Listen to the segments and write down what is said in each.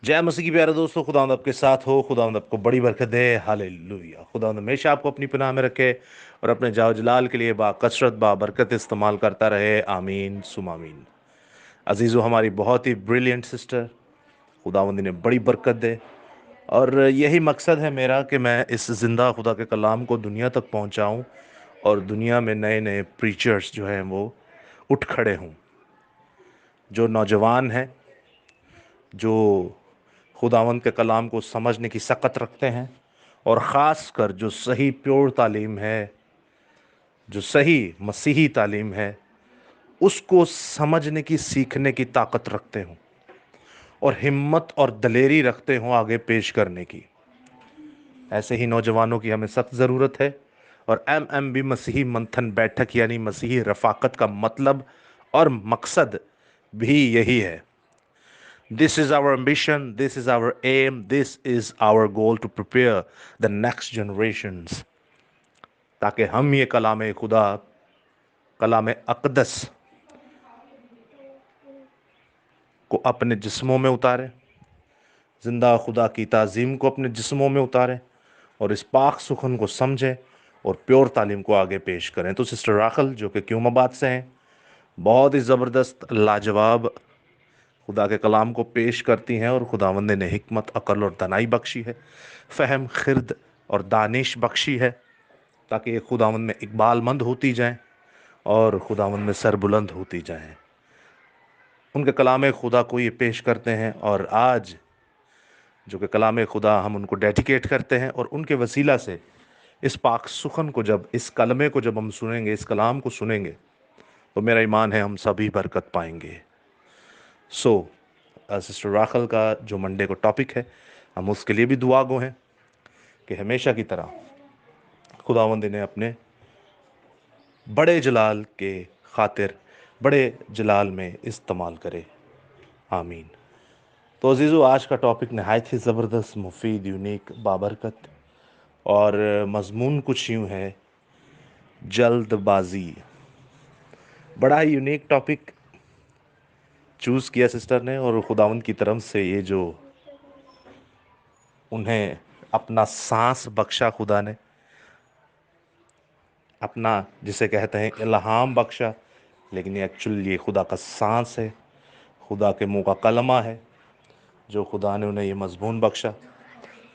जय मसीह की प्यारे दोस्तों, खुदावंद आपके साथ हो। खुदावंद आपको बड़ी बरकत दे। हालेलुया। खुदावंद हमेशा आपको अपनी पनाह में रखे और अपने जाव जलाल के लिए बाकसरत बाबरकत इस्तेमाल करता रहे। आमीन सुम आमीन। अजीज़ो, हमारी बहुत ही ब्रिलियंट सिस्टर, खुदावंद ने बड़ी बरकत दे। और यही मकसद है मेरा कि मैं इस ज़िंदा खुदा के कलाम को दुनिया तक पहुंचाऊं और दुनिया में नए नए प्रीचर्स जो हैं वो उठ खड़े हों, जो नौजवान हैं, जो खुदावंद के कलाम को समझने की सकत रखते हैं, और ख़ास कर जो सही प्योर तालीम है, जो सही मसीही तालीम है, उसको समझने की, सीखने की ताकत रखते हों और हिम्मत और दलेरी रखते हों आगे पेश करने की। ऐसे ही नौजवानों की हमें सख्त ज़रूरत है। और MMB मसीही मंथन बैठक यानी मसीही रफ़ाकत का मतलब और मकसद भी यही है। This is our ambition, this is our aim, this is our goal to prepare the next generations, ताकि हम ये कलाम खुदा, कलाम अक़दस को अपने जिस्मों में उतारें, ज़िंदा खुदा की ताज़ीम को अपने जिस्मों में उतारें और इस पाक सुखन को समझें और प्योर तालीम को आगे पेश करें। तो सिस्टर राखल, जो कि क्यूमाबाद से हैं, बहुत ही ज़बरदस्त लाजवाब खुदा के कलाम को पेश करती हैं और खुदावंद ने हिकमत, अकल और दनाई बख्शी है, फ़हम, खिरद और दानिश बख्शी है, ताकि ये खुदावंद में इकबालमंद होती जाएं और खुदावंद में सरबुलंद होती जाएं। उनके कलाम खुदा को ये पेश करते हैं और आज जो कि कलाम खुदा हम उनको डेडिकेट करते हैं, और उनके वसीला से इस पाक सुखन को, जब इस कलमे को जब हम सुनेंगे, इस कलाम को सुनेंगे, तो मेरा ईमान है हम सभी बरकत पाएंगे। सिस्टर राखल का जो मंडे को टॉपिक है, हम उसके लिए भी दुआ गो हैं कि हमेशा की तरह खुदावंद ने अपने बड़े जलाल के खातिर बड़े जलाल में इस्तेमाल करे। आमीन। तो अजीज़ो, आज का टॉपिक नहायत ही ज़बरदस्त, मुफीद, यूनिक, बाबरकत, और मजमून कुछ यूँ है, जल्दबाजी। बड़ा ही यूनिक टॉपिक चूज़ किया सिस्टर ने, और खुदावंद की तरफ से ये जो उन्हें अपना सांस बख्शा, खुदा ने अपना, जिसे कहते हैं इल्हाम बख्शा, लेकिन ये एक्चुअली ये खुदा का सांस है, खुदा के मुंह का कलमा है, जो खुदा ने उन्हें ये मजमून बख्शा।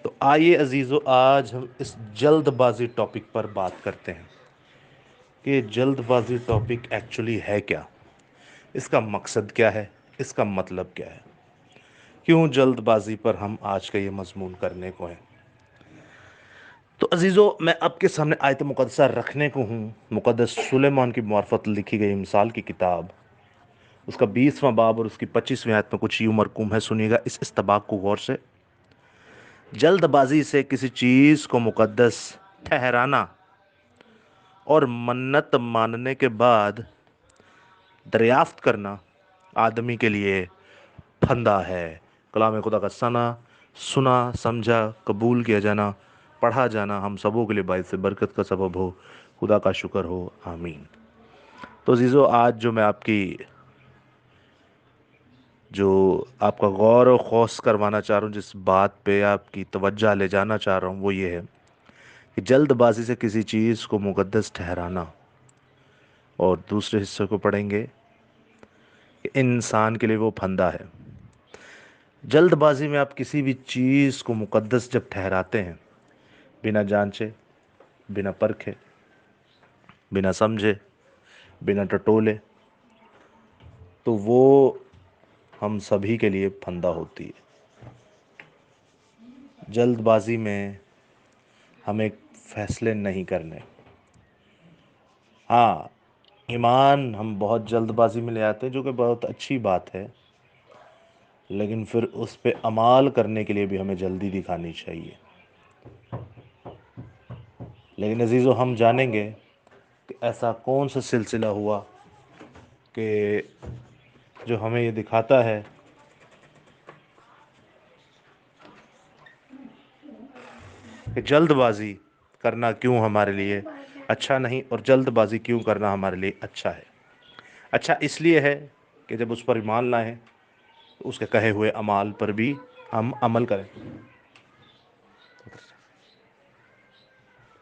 तो आइए अजीज़ो, आज हम इस जल्दबाजी टॉपिक पर बात करते हैं कि जल्दबाजी टॉपिक एक्चुअली है क्या, इसका मकसद क्या है, इसका मतलब क्या है, क्यों जल्दबाजी पर हम आज का ये मजमून करने को हैं। तो अजीज़ो, मैं आपके सामने आयत मुक़द्दसा रखने को हूँ, मुक़द्दस सुलेमान की मार्फत लिखी गई मिसाल की किताब, उसका 20वां बाब और उसकी 25वीं आयत में कुछ यूँ मरकूम है। सुनिएगा इस इस्तबाक को गौर से। जल्दबाजी से किसी चीज़ को मुक़द्दस ठहराना और मन्नत मानने के बाद दरियाफ्त करना आदमी के लिए फंदा है। कलाम खुदा का सुना, समझा, कबूल किया जाना, पढ़ा जाना हम सबों के लिए बाइस बरकत का सबब हो। खुदा का शुक्र हो। आमीन। तो अजीज़ो, आज जो आपका गौर और खौस करवाना चाह रहा हूँ, जिस बात पे आपकी तवज्जो ले जाना चाह रहा हूँ, वो ये है कि जल्दबाजी से किसी चीज़ को मुक़द्दस ठहराना, और दूसरे हिस्से को पढ़ेंगे कि इंसान के लिए वो फंदा है। जल्दबाजी में आप किसी भी चीज़ को मुक़द्दस जब ठहराते हैं, बिना जांचे, बिना परखे, बिना समझे, बिना टटोले, तो वो हम सभी के लिए फंदा होती है। जल्दबाजी में हमें फ़ैसले नहीं करने। हाँ, ईमान हम बहुत जल्दबाजी में ले आते हैं, जो कि बहुत अच्छी बात है, लेकिन फिर उस पे अमाल करने के लिए भी हमें जल्दी दिखानी चाहिए। लेकिन अजीज़ों, हम जानेंगे कि ऐसा कौन सा सिलसिला हुआ कि जो हमें ये दिखाता है कि जल्दबाजी करना क्यों हमारे लिए अच्छा नहीं, और जल्दबाजी क्यों करना हमारे लिए अच्छा है। अच्छा इसलिए है कि जब उस पर ईमान लाएं तो उसके कहे हुए अमाल पर भी ہم عمل کریں۔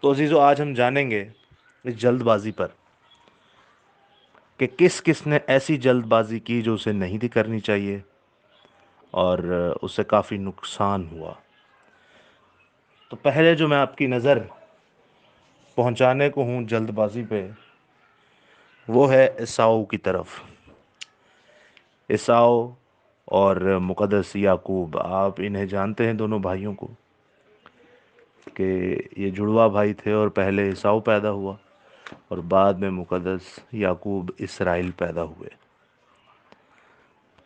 تو عزیزو، آج ہم جانیں گے اس جلد بازی پر کہ کس کس نے ایسی جلد بازی کی جو اسے نہیں تھی کرنی چاہیے اور اس سے کافی نقصان ہوا۔ تو پہلے جو میں آپ کی نظر پہنچانے کو ہوں جلد بازی پہ، وہ ہے عیساؤ کی طرف۔ عیساؤ اور مقدس یعقوب، آپ انہیں جانتے ہیں دونوں بھائیوں کو، کہ یہ جڑوا بھائی تھے اور پہلے عیساؤ پیدا ہوا اور بعد میں مقدس یعقوب اسرائیل پیدا ہوئے۔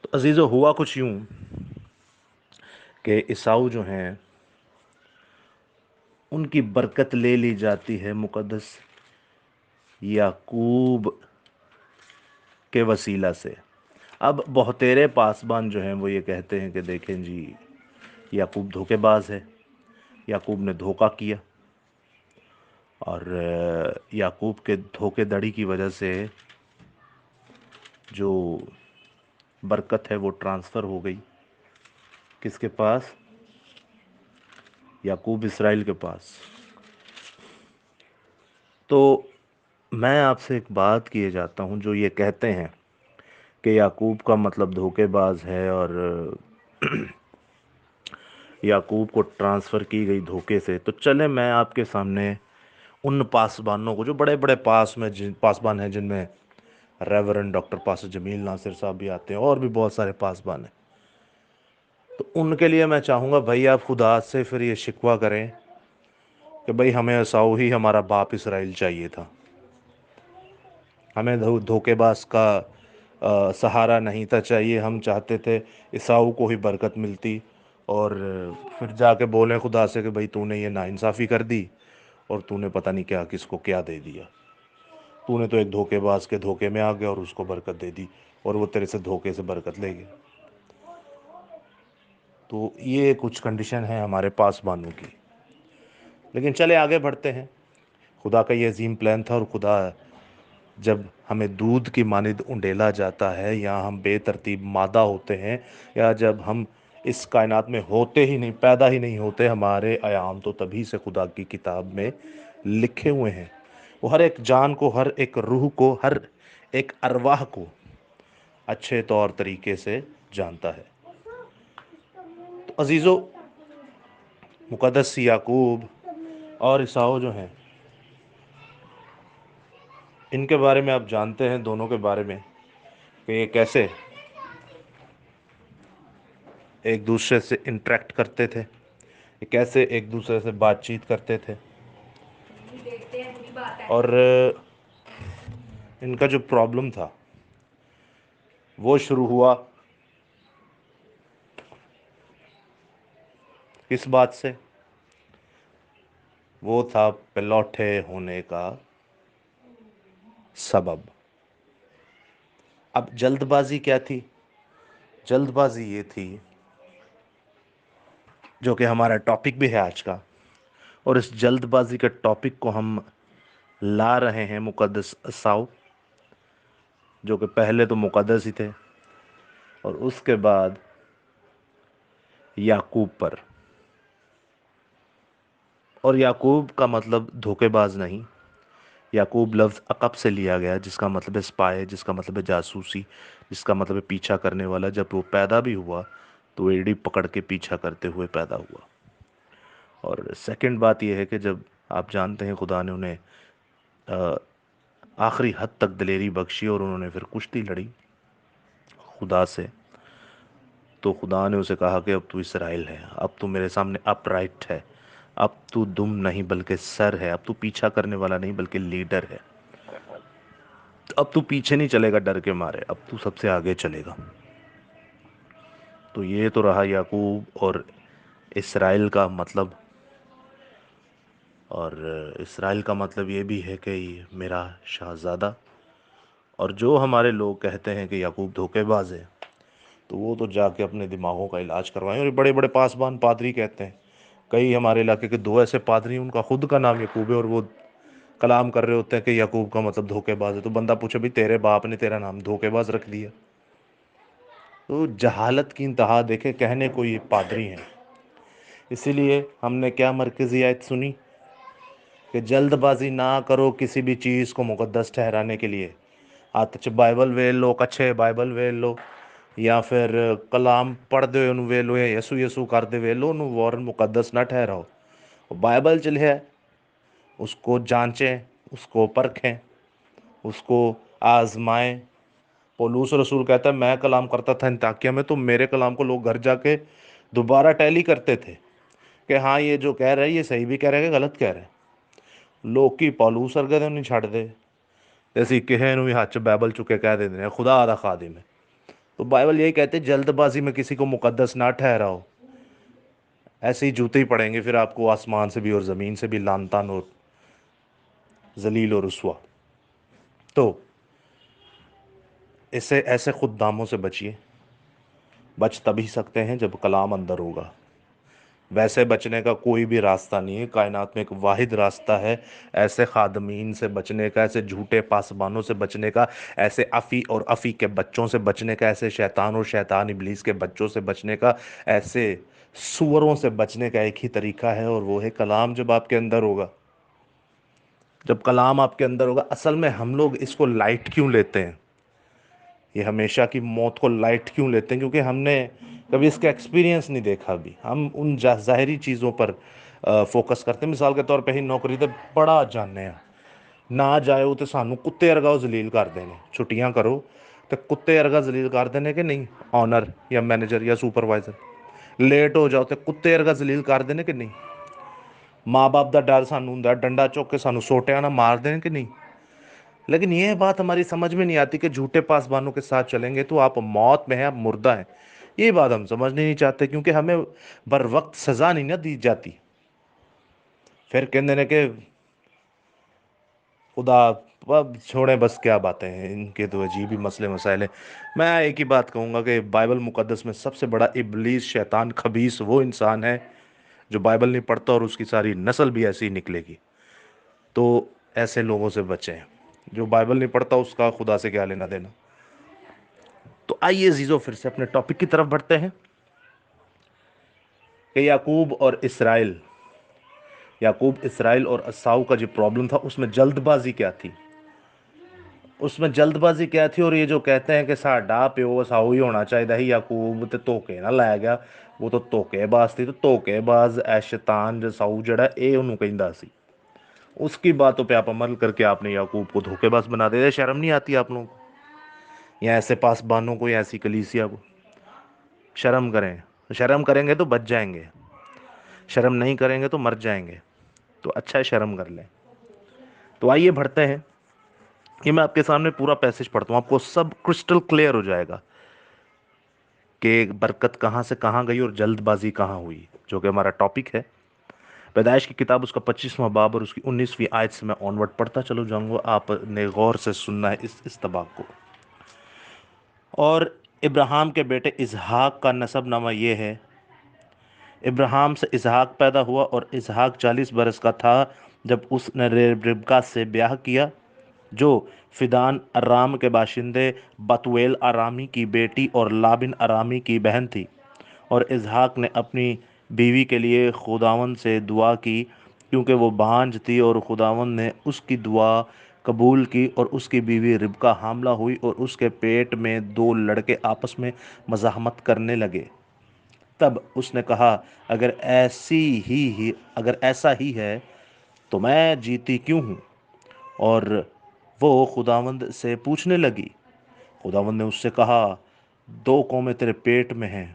تو عزیزو، ہوا کچھ یوں کہ عیساؤ جو ہیں ان کی برکت لے لی جاتی ہے مقدس یعقوب کے وسیلہ سے۔ اب بہتیرے پاسبان جو ہیں وہ یہ کہتے ہیں کہ دیکھیں جی، یعقوب دھوکے باز ہے، یعقوب نے دھوکہ کیا اور یعقوب کے دھوکے دڑی کی وجہ سے جو برکت ہے وہ ٹرانسفر ہو گئی کس کے پاس؟ یعقوب اسرائیل کے پاس۔ تو میں آپ سے ایک بات کیے جاتا ہوں، جو یہ کہتے ہیں کہ یعقوب کا مطلب دھوکے باز ہے اور یعقوب کو ٹرانسفر کی گئی دھوکے سے، تو چلیں میں آپ کے سامنے ان پاسبانوں کو، جو بڑے بڑے پاسبان ہیں، جن میں ریورنڈ ڈاکٹر پاسٹر جمیل ناصر صاحب بھی آتے ہیں اور بھی بہت سارے پاسبان ہیں، تو ان کے لیے میں چاہوں گا بھائی آپ خدا سے پھر یہ شکوہ کریں کہ بھائی ہمیں عیساؤ ہی ہمارا باپ اسرائیل چاہیے تھا، ہمیں دھوکے باز کا سہارا نہیں تھا چاہیے، ہم چاہتے تھے عیساؤ کو ہی برکت ملتی، اور پھر جا کے بولیں خدا سے کہ بھائی تو نے یہ ناانصافی کر دی اور تو نے پتہ نہیں کیا کس کو کیا دے دیا، تو نے تو ایک دھوکے باز کے دھوکے میں آ گیا اور اس کو برکت دے دی اور وہ تیرے سے دھوکے سے برکت لے گیا۔ تو یہ کچھ کنڈیشن ہے ہمارے پاسبانوں کی، لیکن چلے آگے بڑھتے ہیں۔ خدا کا یہ عظیم پلان تھا، اور خدا جب ہمیں دودھ کی مانند انڈیلا جاتا ہے، یا ہم بے ترتیب مادہ ہوتے ہیں، یا جب ہم اس کائنات میں ہوتے ہی نہیں، پیدا ہی نہیں ہوتے، ہمارے ایام تو تبھی سے خدا کی کتاب میں لکھے ہوئے ہیں۔ وہ ہر ایک جان کو، ہر ایک روح کو، ہر ایک ارواح کو اچھے طور طریقے سے جانتا ہے۔ تو عزیزو، مقدس یعقوب اور عیساؤ جو ہیں، ان کے بارے میں آپ جانتے ہیں، دونوں کے بارے میں، کہ یہ کیسے ایک دوسرے سے انٹریکٹ کرتے تھے، یہ کیسے ایک دوسرے سے بات چیت کرتے تھے، اور ان کا جو پرابلم تھا وہ شروع ہوا کس بات سے؟ وہ تھا پلوٹھے ہونے کا سبب۔ اب جلد بازی کیا تھی؟ جلد بازی یہ تھی، جو کہ ہمارا ٹاپک بھی ہے آج کا، اور اس جلد بازی کے ٹاپک کو ہم لا رہے ہیں مقدس عیساؤ، جو کہ پہلے تو مقدس ہی تھے، اور اس کے بعد یعقوب پر۔ اور یعقوب کا مطلب دھوکے باز نہیں، یعقوب لفظ عقب سے لیا گیا، جس کا مطلب ہے اسپائے، جس کا مطلب ہے جاسوسی، جس کا مطلب ہے پیچھا کرنے والا۔ جب وہ پیدا بھی ہوا تو ایڑی پکڑ کے پیچھا کرتے ہوئے پیدا ہوا۔ اور سیکنڈ بات یہ ہے کہ جب آپ جانتے ہیں خدا نے انہیں آخری حد تک دلیری بخشی اور انہوں نے پھر کشتی لڑی خدا سے، تو خدا نے اسے کہا کہ اب تو اسرائیل ہے، اب تو میرے سامنے اپ رائٹ ہے، اب تو دم نہیں بلکہ سر ہے، اب تو پیچھا کرنے والا نہیں بلکہ لیڈر ہے، اب تو پیچھے نہیں چلے گا ڈر کے مارے، اب تو سب سے آگے چلے گا۔ تو یہ تو رہا یعقوب اور اسرائیل کا مطلب، اور اسرائیل کا مطلب یہ بھی ہے کہ یہ میرا شہزادہ۔ اور جو ہمارے لوگ کہتے ہیں کہ یعقوب دھوکے باز ہے، تو وہ تو جا کے اپنے دماغوں کا علاج کروائیں۔ اور بڑے بڑے پاسبان پادری کہتے ہیں، کئی ہمارے علاقے کے دو ایسے پادری، ان کا خود کا نام یعقوب ہے، اور وہ کلام کر رہے ہوتے ہیں کہ یعقوب کا مطلب دھوکے باز ہے۔ تو بندہ پوچھے بھئی تیرے باپ نے تیرا نام دھوکے باز رکھ دیا؟ تو جہالت کی انتہا دیکھے، کہنے کو یہ پادری ہیں۔ اسی لیے ہم نے کیا مرکزی آیت سنی کہ جلد بازی نہ کرو کسی بھی چیز کو مقدس ٹھہرانے کے لیے۔ ہاتھ بائبل ویل لو، کچھے بائبل ویل لو، یا پھر کلام پڑھ دے انہوں ویل لو، یا یسو یسو کر دے ویل لو، انہوں وارن مقدس نہ ٹھہراؤ۔ بائبل چل ہے، اس کو جانچیں، اس کو پرکھیں، اس کو آزمائیں۔ پولوس رسول کہتا ہے میں کلام کرتا تھا انطاکیہ میں تو میرے کلام کو لوگ گھر جا کے دوبارہ ٹیلی کرتے تھے کہ ہاں یہ جو کہہ رہے یہ صحیح بھی کہہ رہے کہ غلط کہہ رہے۔ لوگ کی پولوس ارگے تو نہیں چھڑ دے، جیسے کہے نو ہاتھ بائبل چکے کہہ دیتے ہیں خدا آدھا خادم ہے۔ تو بائبل یہی کہتے جلد بازی میں کسی کو مقدس نہ ٹھہراؤ، ایسے ہی جوتے ہی پڑیں گے پھر آپ کو آسمان سے بھی اور زمین سے بھی لعن طعن اور ذلیل اور رسوا۔ تو اسے ایسے خود داموں سے بچیے، بچ تبھی سکتے ہیں جب کلام اندر ہوگا۔ ویسے بچنے کا کوئی بھی راستہ نہیں ہے، کائنات میں ایک واحد راستہ ہے ایسے خادمین سے بچنے کا، ایسے جھوٹے پاسبانوں سے بچنے کا، ایسے افی اور افی کے بچوں سے بچنے کا، ایسے شیطان اور شیطان ابلیس کے بچوں سے بچنے کا، ایسے سوروں سے بچنے کا ایک ہی طریقہ ہے، اور وہ ہے کلام جب آپ کے اندر ہوگا۔ جب کلام آپ کے اندر ہوگا، اصل میں ہم لوگ اس کو لائٹ کیوں لیتے ہیں، یہ ہمیشہ کی موت کو لائٹ کیوں لیتے ہیں؟ کیونکہ ہم نے کبھی اس کا ایکسپیرینس نہیں دیکھا ابھی۔ ہم ان ظاہری چیزوں پر فوکس کرتے ہیں۔ مثال کے طور پہ ہی نوکری تے بڑا جانے ہیں، نہ جائے وہ تو سانو کتے ارگا ذلیل کر دینے، چھٹیاں کرو تو کتے ارگا ذلیل کر دینے کہ نہیں، آنر یا مینیجر یا سپروائزر لیٹ ہو جاؤ تو کتے ارگا ذلیل کر دینے کہ نہیں، ماں باپ دا ڈر سانو ہوندا ہے ڈنڈا چوک کے سانو سوٹیاں نہ مار دینے کہ نہیں۔ لیکن یہ بات ہماری سمجھ میں نہیں آتی کہ جھوٹے پاسبانوں کے ساتھ چلیں گے تو آپ موت میں ہیں، آپ مردہ ہیں۔ یہ بات ہم سمجھنے نہیں چاہتے کیونکہ ہمیں بر وقت سزا نہیں نہ دی جاتی۔ پھر کہندے نے کہ خدا اب چھوڑیں، بس کیا باتیں ہیں ان کے، تو عجیب ہی مسئلے مسائل ہیں۔ میں ایک ہی بات کہوں گا کہ بائبل مقدس میں سب سے بڑا ابلیس، شیطان، خبیث وہ انسان ہے جو بائبل نہیں پڑھتا، اور اس کی ساری نسل بھی ایسی ہی نکلے گی۔ تو ایسے لوگوں سے بچیں، جو بائبل نہیں پڑھتا اس کا خدا سے کیا لینا دینا۔ تو آئیے عزیزو پھر سے اپنے ٹاپک کی طرف بڑھتے ہیں کہ یعقوب اسرائیل اور عیساؤ کا جو پرابلم تھا اس میں جلد بازی کیا تھی، اور یہ جو کہتے ہیں کہ ساڈا پیو عیساؤ ہی ہونا چاہیے ہی، یعقوب تے دھوکے نہ لایا گیا، وہ تو دھوکے باز تھی، تو دھوکے باز اے شیطان عیساؤ جڑا اے انہوں کہندا سی، اس کی باتوں پہ آپ عمل کر کے آپ نے یعقوب کو دھوکے باز بنا دیا۔ شرم نہیں آتی آپ لوگوں کو، یا ایسے پاسبانوں کو، یا ایسی کلیسیا کو؟ شرم کریں، شرم کریں گے تو بچ جائیں گے، شرم نہیں کریں گے تو مر جائیں گے۔ تو اچھا ہے شرم کر لیں۔ تو آئیے بڑھتے ہیں، یہ میں آپ کے سامنے پورا پیسج پڑھتا ہوں، آپ کو سب کرسٹل کلیئر ہو جائے گا کہ برکت کہاں سے کہاں گئی اور جلد بازی کہاں ہوئی، جو کہ ہمارا ٹاپک ہے۔ پیدائش کی کتاب اس کا 25واں باب اور اس کی 19ویں آیت سے میں آن ورڈ پڑھتا چلو جاؤں گا، آپ نے غور سے سننا ہے اس استباق کو۔ اور ابراہیم کے بیٹے اسحاق کا نسب نامہ یہ ہے، ابراہیم سے اسحاق پیدا ہوا، اور اسحاق 40 برس کا تھا جب اس نے ربکا سے بیاہ کیا، جو فدان ارام کے باشندے بتویل ارامی کی بیٹی اور لابن ارامی کی بہن تھی۔ اور اسحاق نے اپنی بیوی کے لیے خداوند سے دعا کی کیونکہ وہ بانجھ تھی، اور خداوند نے اس کی دعا قبول کی، اور اس کی بیوی ربکا حاملہ ہوئی، اور اس کے پیٹ میں 2 لڑکے آپس میں مزاحمت کرنے لگے۔ تب اس نے کہا اگر ایسا ہی ہے تو میں جیتی کیوں ہوں؟ اور وہ خداوند سے پوچھنے لگی۔ خداوند نے اس سے کہا 2 قومیں تیرے پیٹ میں ہیں،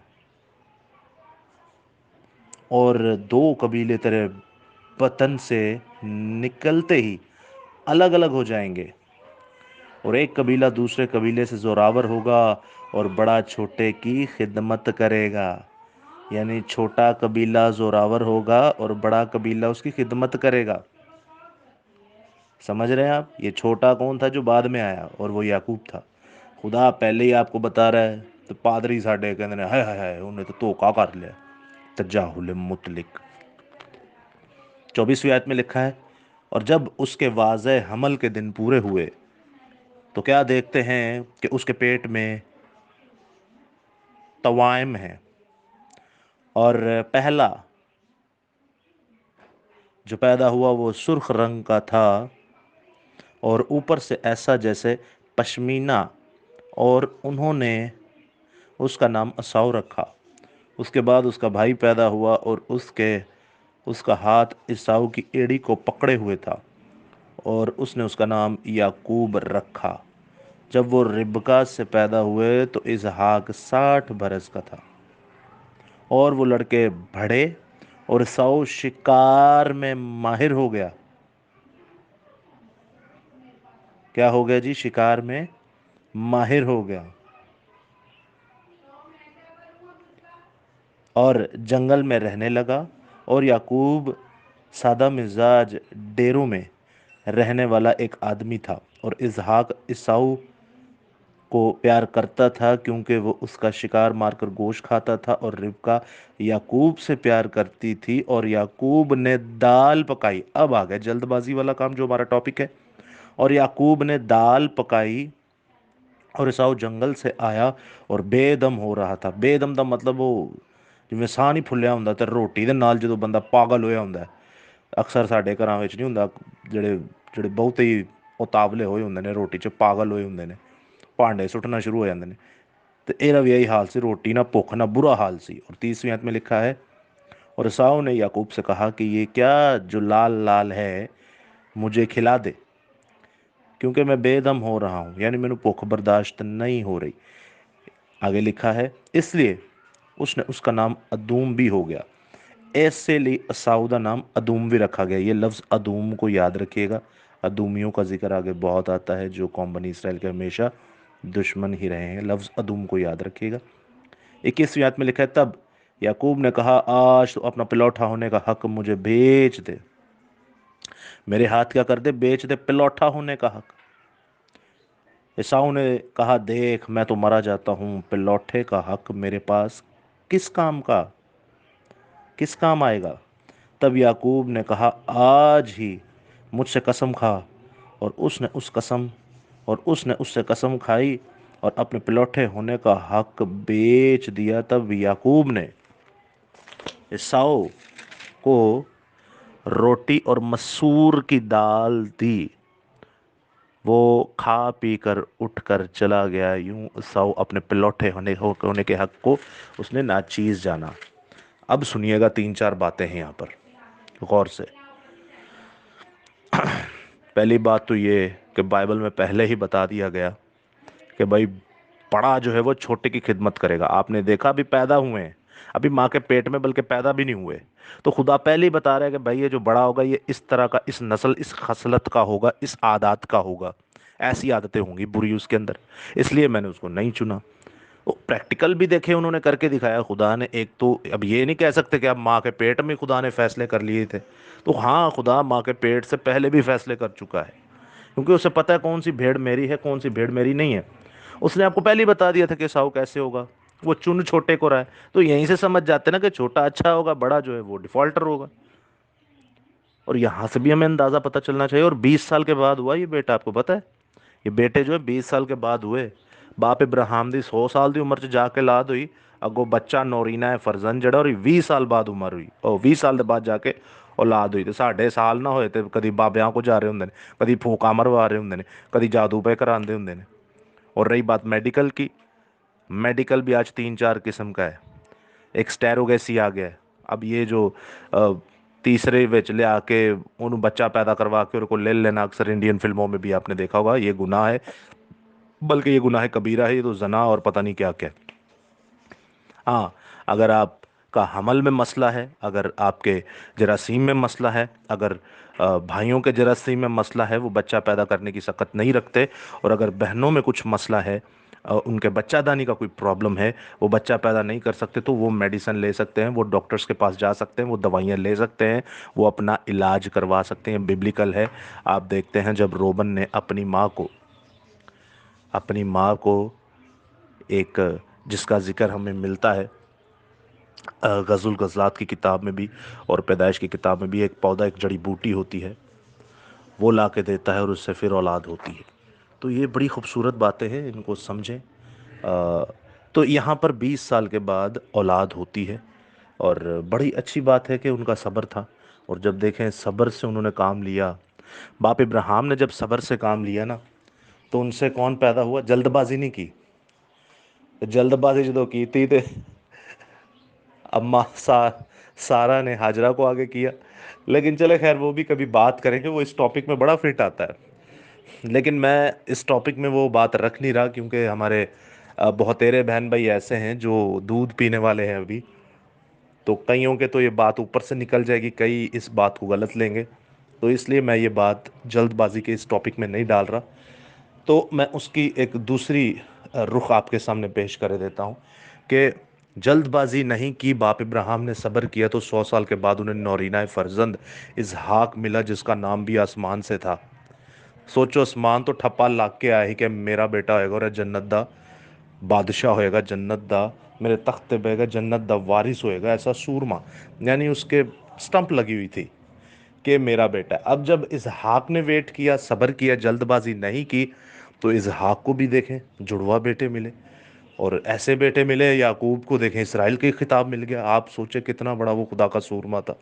اور 2 قبیلے تیرے بطن سے نکلتے ہی الگ الگ ہو جائیں گے، اور ایک قبیلہ دوسرے قبیلے سے زوراور ہوگا اور بڑا چھوٹے کی خدمت کرے گا۔ یعنی چھوٹا قبیلہ زوراور ہوگا اور بڑا قبیلہ اس کی خدمت کرے گا۔ سمجھ رہے ہیں آپ؟ یہ چھوٹا کون تھا جو بعد میں آیا؟ اور وہ یعقوب تھا۔ خدا پہلے ہی آپ کو بتا رہا ہے، تو پادری ساڈے کہندے نے ہائے ہائے ہائے انہیں تو دھوکا کر لیا، تجاہل مطلق۔ 24ویں آیت میں لکھا ہے اور جب اس کے واضح حمل کے دن پورے ہوئے تو کیا دیکھتے ہیں کہ اس کے پیٹ میں तवाइम हैं। और पहला जो पैदा हुआ वो सुर्ख रंग का था और ऊपर से ऐसा जैसे पश्मीना, और उन्होंने उसका नाम असाव रखा। उसके बाद उसका भाई पैदा हुआ और उसका हाथ ईसाऊ की एड़ी को पकड़े हुए था और उसने उसका नाम याकूब रखा। जब वो रिबका से पैदा हुए तो इसहाक 60 बरस का था और वो लड़के बढ़े और ईसाऊ शिकार में माहिर हो गया। क्या हो गया जी? शिकार में माहिर हो गया और जंगल में रहने लगा। और याकूब सादा मिजाज डेरों में रहने वाला एक आदमी था और इसहाक ईसाऊ को प्यार करता था क्योंकि वो उसका शिकार मारकर गोश्त खाता था। और रिबका याकूब से प्यार करती थी और याकूब ने दाल पकाई। अब आ गया जल्दबाजी वाला काम जो हमारा टॉपिक है। और याकूब ने दाल पकाई और ईसाऊ जंगल से आया और बेदम ਹੋ रहा था। बेदਮ ਦਾ ਮਤਲਬ ਉਹ ਜਿਵੇਂ ਸਾਹ ਨਹੀਂ ਫੁੱਲਿਆ ਹੁੰਦਾ ਤੇ ਰੋਟੀ ਦੇ ਨਾਲ ਜਦੋਂ ਬੰਦਾ ਪਾਗਲ ਹੋਇਆ ਹੁੰਦਾ ਹੈ। ਅਕਸਰ ਸਾਡੇ ਘਰਾਂ ਵਿੱਚ ਨਹੀਂ ਹੁੰਦਾ, ਜਿਹੜੇ ਜਿਹੜੇ ਬਹੁਤੇ ਹੀ ਉਤਾਵਲੇ ਹੋਏ ਹੁੰਦੇ ਨੇ, ਰੋਟੀ 'ਚ ਪਾਗਲ ਹੋਏ ਹੁੰਦੇ ਨੇ, ਭਾਂਡੇ ਸੁੱਟਣਾ शुरू हो जाते हैं। तो एरा भी यही हाल सी, रोटी ना भुख ना बुरा हाल सी। और 30वीं आयत में लिखा है, और ईसाऊ ने याकूब से कहा कि ये क्या जो लाल लाल है मुझे खिला दे, क्योंकि मैं बेदम हो रहा हूँ, यानी मैंने भुख बर्दाश्त नहीं हो रही। आगे लिखा है, इसलिए उसने उसका नाम अदूम भी हो गया। ऐसे लिए असाऊ का नाम अदूम भी रखा गया। ये लफ्ज़ अदूम को याद रखिएगा। अदूमियों का जिक्र आगे बहुत आता है जो कौम बनी इसराइल के हमेशा दुश्मन ही रहे हैं। लफ्ज़ अदूम को याद रखिएगा। 21वीं आयत में लिखा है, तब याकूब ने कहा, आज तो अपना पिलौठा होने का हक मुझे बेच दे। मेरे हाथ क्या कर दे? बेच दे पिलौठा होने का हक। ईसाऊ ने कहा, देख मैं तो मरा जाता हूँ, पिलौठे का हक मेरे पास किस काम आएगा। तब याकूब ने कहा, आज ही मुझसे कसम खा। और उसने उससे कसम खाई और अपने पिलौठे होने का हक बेच दिया। तब याकूब ने ईसाऊ को रोटी और मसूर की दाल दी। वो खा पी कर उठ कर चला गया। यूं ईसाऊ अपने पिलौठे होने के हक को उसने नाचीज जाना। अब सुनिएगा, 3-4 बातें हैं यहाँ पर गौर से। पहली बात तो ये कि बाइबल में पहले ही बता दिया गया कि भाई बड़ा जो है वो छोटे की खिदमत करेगा। आपने देखा, अभी पैदा हुए हैं, अभी माँ के पेट में, बल्कि पैदा भी नहीं हुए, तो खुदा पहले ही बता रहा है कि भाई ये जो बड़ा होगा ये इस तरह का, इस नस्ल, इस खसलत का होगा, इस आदत का होगा, ऐसी आदतें होंगी बुरी उसके अंदर, इसलिए मैंने उसको नहीं चुना। वो प्रैक्टिकल भी देखे, उन्होंने करके दिखाया खुदा ने। एक तो अब ये नहीं कह सकते कि अब माँ के पेट में खुदा ने फैसले कर लिए थे। तो हाँ, खुदा माँ के पेट से पहले भी फैसले कर चुका है, क्योंकि उसे पता है कौन सी भेड़ मेरी है, कौन सी भेड़ मेरी नहीं है। उसने आपको पहले ही बता दिया था कि साऊ कैसे होगा। वो चुन छोटे को रहा है, तो यहीं से समझ जाते ना कि छोटा अच्छा होगा, बड़ा जो है वो डिफॉल्टर होगा। और यहाँ से भी हमें अंदाज़ा पता चलना चाहिए। और 20 साल के बाद हुआ ये बेटा, आपको पता है? ये बेटे जो है 20 साल के बाद हुए। बाप इब्राहिम दी 100 साल की उम्र च जाके लाद हुई, अगो बच्चा नौरीना है फरजन जड़ा, और 20 साल बाद उम्र हुई, और 20 साल के बाद जाके औलाद हुई। तो साढ़े साल ना होए तो कभी बाबियां को जा रहे होंगे, कभी फूका मरवा रहे होंगे, कभी जादू पे कराते होंगे। और रही बात मेडिकल की, मेडिकल भी आज 3-4 किस्म का है। एक स्टेरोगेसी आ गया है। अब ये जो तीसरे विच ले आके उन्होंने बच्चा पैदा करवा के उनको ले लेना, अक्सर इंडियन फिल्मों में भी आपने देखा होगा, ये गुनाह है, बल्कि ये गुनाह कबीरा है, ये तो जना और पता नहीं क्या क्या। हाँ, अगर आपका हमल में मसला है, अगर आपके जरासीम में मसला है, अगर भाइयों के जरासीम में मसला है, वो बच्चा पैदा करने की सकत नहीं रखते, और अगर बहनों में कुछ मसला है, उनके बच्चादानी का कोई प्रॉब्लम है, वो बच्चा पैदा नहीं कर सकते, तो वो मेडिसिन ले सकते हैं, वो डॉक्टर्स के पास जा सकते हैं, वो दवाइयाँ ले सकते हैं, वो अपना इलाज करवा सकते हैं। बिब्लिकल है। आप देखते हैं जब रोबन ने अपनी माँ को एक, जिसका जिक्र हमें मिलता है गज़ुल गज़लात की किताब में भी और पैदाइश की किताब में भी, एक पौधा, एक जड़ी बूटी होती है, वो ला के देता है और उससे फिर औलाद होती है। तो ये बड़ी खूबसूरत बातें हैं, इनको समझें। تو یہاں پر 20 سال کے بعد اولاد ہوتی ہے، اور بڑی اچھی بات ہے کہ ان کا صبر تھا، اور جب دیکھیں صبر سے انہوں نے کام لیا، باپ ابراہیم نے جب صبر سے کام لیا نا، تو ان سے کون پیدا ہوا؟ جلد بازی نہیں کی، جلد بازی جو کی تھی تے اما سارا نے ہاجرہ کو آگے کیا، لیکن چلے خیر وہ بھی کبھی بات کریں گے، وہ اس ٹاپک میں بڑا فٹ آتا ہے، لیکن میں اس ٹاپک میں وہ بات رکھ نہیں رہا، کیونکہ ہمارے بہتیرے بہن بھائی ایسے ہیں جو دودھ پینے والے ہیں ابھی، تو کئیوں کے تو یہ بات اوپر سے نکل جائے گی، کئی اس بات کو غلط لیں گے، تو اس لیے میں یہ بات جلد بازی کے اس ٹاپک میں نہیں ڈال رہا، تو میں اس کی ایک دوسری رخ آپ کے سامنے پیش کر دیتا ہوں کہ جلد بازی نہیں کی، باپ ابراہیم نے صبر کیا، تو 100 سال کے بعد انہیں نورینہ فرزند اسحاق ملا، جس کا نام بھی آسمان سے تھا۔ سوچو، آسمان تو ٹھپا لاگ کے آیا ہی کہ میرا بیٹا ہوئے گا اور جنت دا بادشاہ ہوئے گا، جنت دا میرے تخت پہ گا، جنت دا وارث ہوئے گا، ایسا سورما، یعنی اس کے سٹمپ لگی ہوئی تھی کہ میرا بیٹا ہے۔ اب جب اسحاق نے ویٹ کیا، صبر کیا، جلد بازی نہیں کی، تو اسحاق کو بھی دیکھیں جڑوا بیٹے ملے، اور ایسے بیٹے ملے، یعقوب کو دیکھیں اسرائیل کے خطاب مل گیا، آپ سوچیں کتنا بڑا وہ خدا کا سورما تھا۔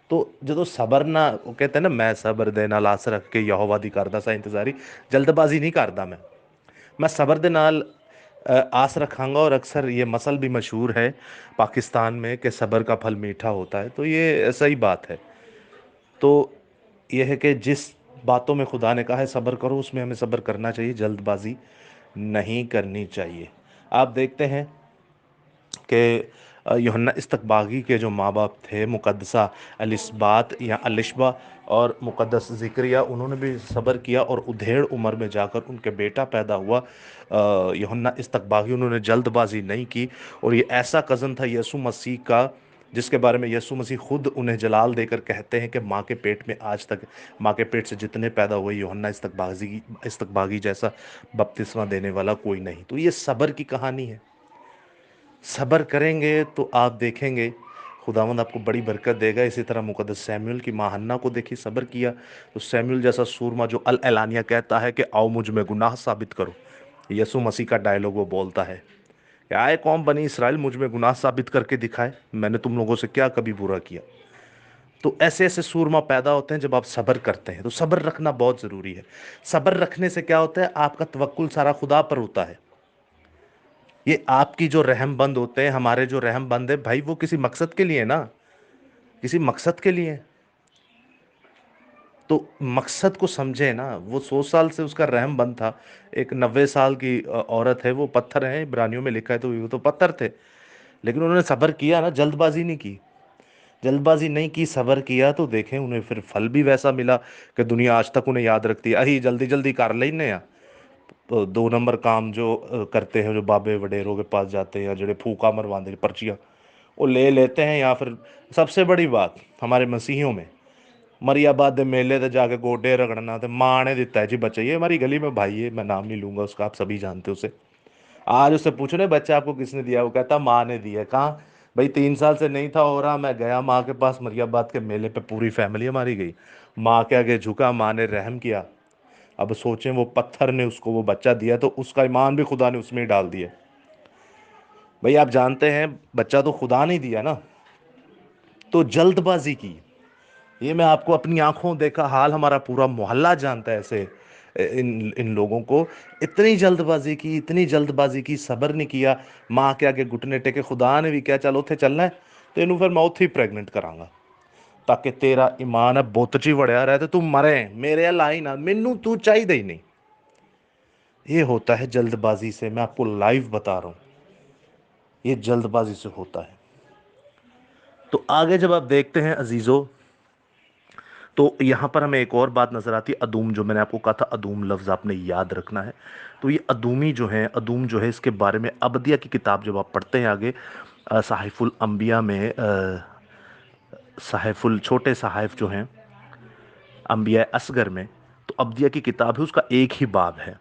تو جدو صبر نہ، وہ کہتے ہیں نا، میں صبر دے نال آس رکھ کے یہوہ دی کردا سا انتظاری، جلد بازی نہیں کردا، میں صبر دے نال آس رکھاں گا، اور اکثر یہ مسل بھی مشہور ہے پاکستان میں کہ صبر کا پھل میٹھا ہوتا ہے، تو یہ صحیح بات ہے۔ تو یہ ہے کہ جس باتوں میں خدا نے کہا ہے صبر کرو، اس میں ہمیں صبر کرنا چاہیے، جلد بازی نہیں کرنی چاہیے۔ آپ دیکھتے ہیں کہ یوحنا استقباغی کے جو ماں باپ تھے، مقدسہ الاسبات یا الشبہ اور مقدس ذکریہ، انہوں نے بھی صبر کیا، اور ادھیڑ عمر میں جا کر ان کے بیٹا پیدا ہوا یوحنا استقباغی، انہوں نے جلد بازی نہیں کی، اور یہ ایسا کزن تھا یسوع مسیح کا، جس کے بارے میں یسوع مسیح خود انہیں جلال دے کر کہتے ہیں کہ ماں کے پیٹ میں آج تک، ماں کے پیٹ سے جتنے پیدا ہوئے، یوحنا استقباغی جیسا بپتسمہ دینے والا کوئی نہیں۔ تو یہ صبر کی کہانی ہے، صبر کریں گے تو آپ دیکھیں گے خداوند آپ کو بڑی برکت دے گا۔ اسی طرح مقدس سیموئل کی ماں حنہ کو دیکھی، صبر کیا، تو سیموئل جیسا سورما جو الاعلانیہ کہتا ہے کہ آؤ مجھ میں گناہ ثابت کرو، یسوع مسیح کا ڈائلاگ وہ بولتا ہے کہ آئے قوم بنی اسرائیل، مجھ میں گناہ ثابت کر کے دکھائے، میں نے تم لوگوں سے کیا کبھی برا کیا۔ تو ایسے ایسے سورما پیدا ہوتے ہیں جب آپ صبر کرتے ہیں، تو صبر رکھنا بہت ضروری ہے۔ صبر رکھنے سے کیا ہوتا ہے؟ آپ کا توکل سارا خدا پر ہوتا ہے۔ یہ آپ کی جو رحم بند ہوتے ہیں، ہمارے جو رحم بند ہے بھائی، وہ کسی مقصد کے لیے نا، کسی مقصد کے لیے، تو مقصد کو سمجھے نا۔ وہ 100 سال سے اس کا رحم بند تھا، ایک 90 سال کی عورت ہے، وہ پتھر ہیں، عبرانیوں میں لکھا ہے، تو وہ تو پتھر تھے، لیکن انہوں نے صبر کیا نا، جلد بازی نہیں کی، جلد بازی نہیں کی، صبر کیا، تو دیکھیں انہیں پھر پھل بھی ویسا ملا کہ دنیا آج تک انہیں یاد رکھتی ہے۔ اہی جلدی جلدی کر لینے ہیں، تو 2 نمبر کام جو کرتے ہیں، جو بابے وڈیروں کے پاس جاتے ہیں، یا جڑے پھوکا مرواندے پرچیاں وہ لے لیتے ہیں، یا پھر سب سے بڑی بات ہمارے مسیحیوں میں، مری آباد دے میلے تے جا کے گوڈے رگڑنا، تے ماں نے دیتا ہے جی بچہ، یہ ہماری گلی میں بھائی ہے، میں نام نہیں لوں گا اس کا، آپ سبھی جانتے اسے، آج اس سے پوچھو نا بچہ آپ کو کس نے دیا، وہ کہتا ماں نے دیا۔ کہاں بھائی؟ 3 سال سے نہیں تھا ہو رہا، میں گیا ماں کے پاس مری آباد کے میلے پہ، پوری فیملی ہماری گئی، ماں کے آگے جھکا، ماں نے رحم کیا۔ اب سوچیں وہ پتھر نے اس کو وہ بچہ دیا، تو اس کا ایمان بھی خدا نے اس میں ہی ڈال دیا۔ بھئی آپ جانتے ہیں بچہ تو خدا نہیں دیا نا، تو جلد بازی کی، یہ میں آپ کو اپنی آنکھوں دیکھا حال، ہمارا پورا محلہ جانتا ہے ایسے ان لوگوں کو، اتنی جلد بازی کی، اتنی جلد بازی کی، صبر نہیں کیا، ماں کے آگے گھٹنے ٹیکے، خدا نے بھی کیا چل اتھے چلنا ہے تو انہوں پھر میں اتھے ہی پریگننٹ کراں گا، تاکہ تیرا ایمان ہے بت چی وڑیا رہے، تو مرے میرے لائی نہ، مینوں تو چاہیے ہی نہیں۔ یہ ہوتا ہے جلد بازی سے، میں آپ کو لائیو بتا رہا ہوں، یہ جلد بازی سے ہوتا ہے۔ تو آگے جب آپ دیکھتے ہیں عزیزو، تو یہاں پر ہمیں ایک اور بات نظر آتی ہے، ادوم، جو میں نے آپ کو کہا تھا ادوم لفظ آپ نے یاد رکھنا ہے۔ تو یہ ادومی جو ہے، ادوم جو ہے، اس کے بارے میں عبدیہ کی کتاب جب آپ پڑھتے ہیں آگے، صحائف الانبیاء میں، چھوٹے صحائف جو ہیں انبیاء اصغر میں، تو عبدیہ کی کتاب ہے، اس کا ایک ہی باب ہے،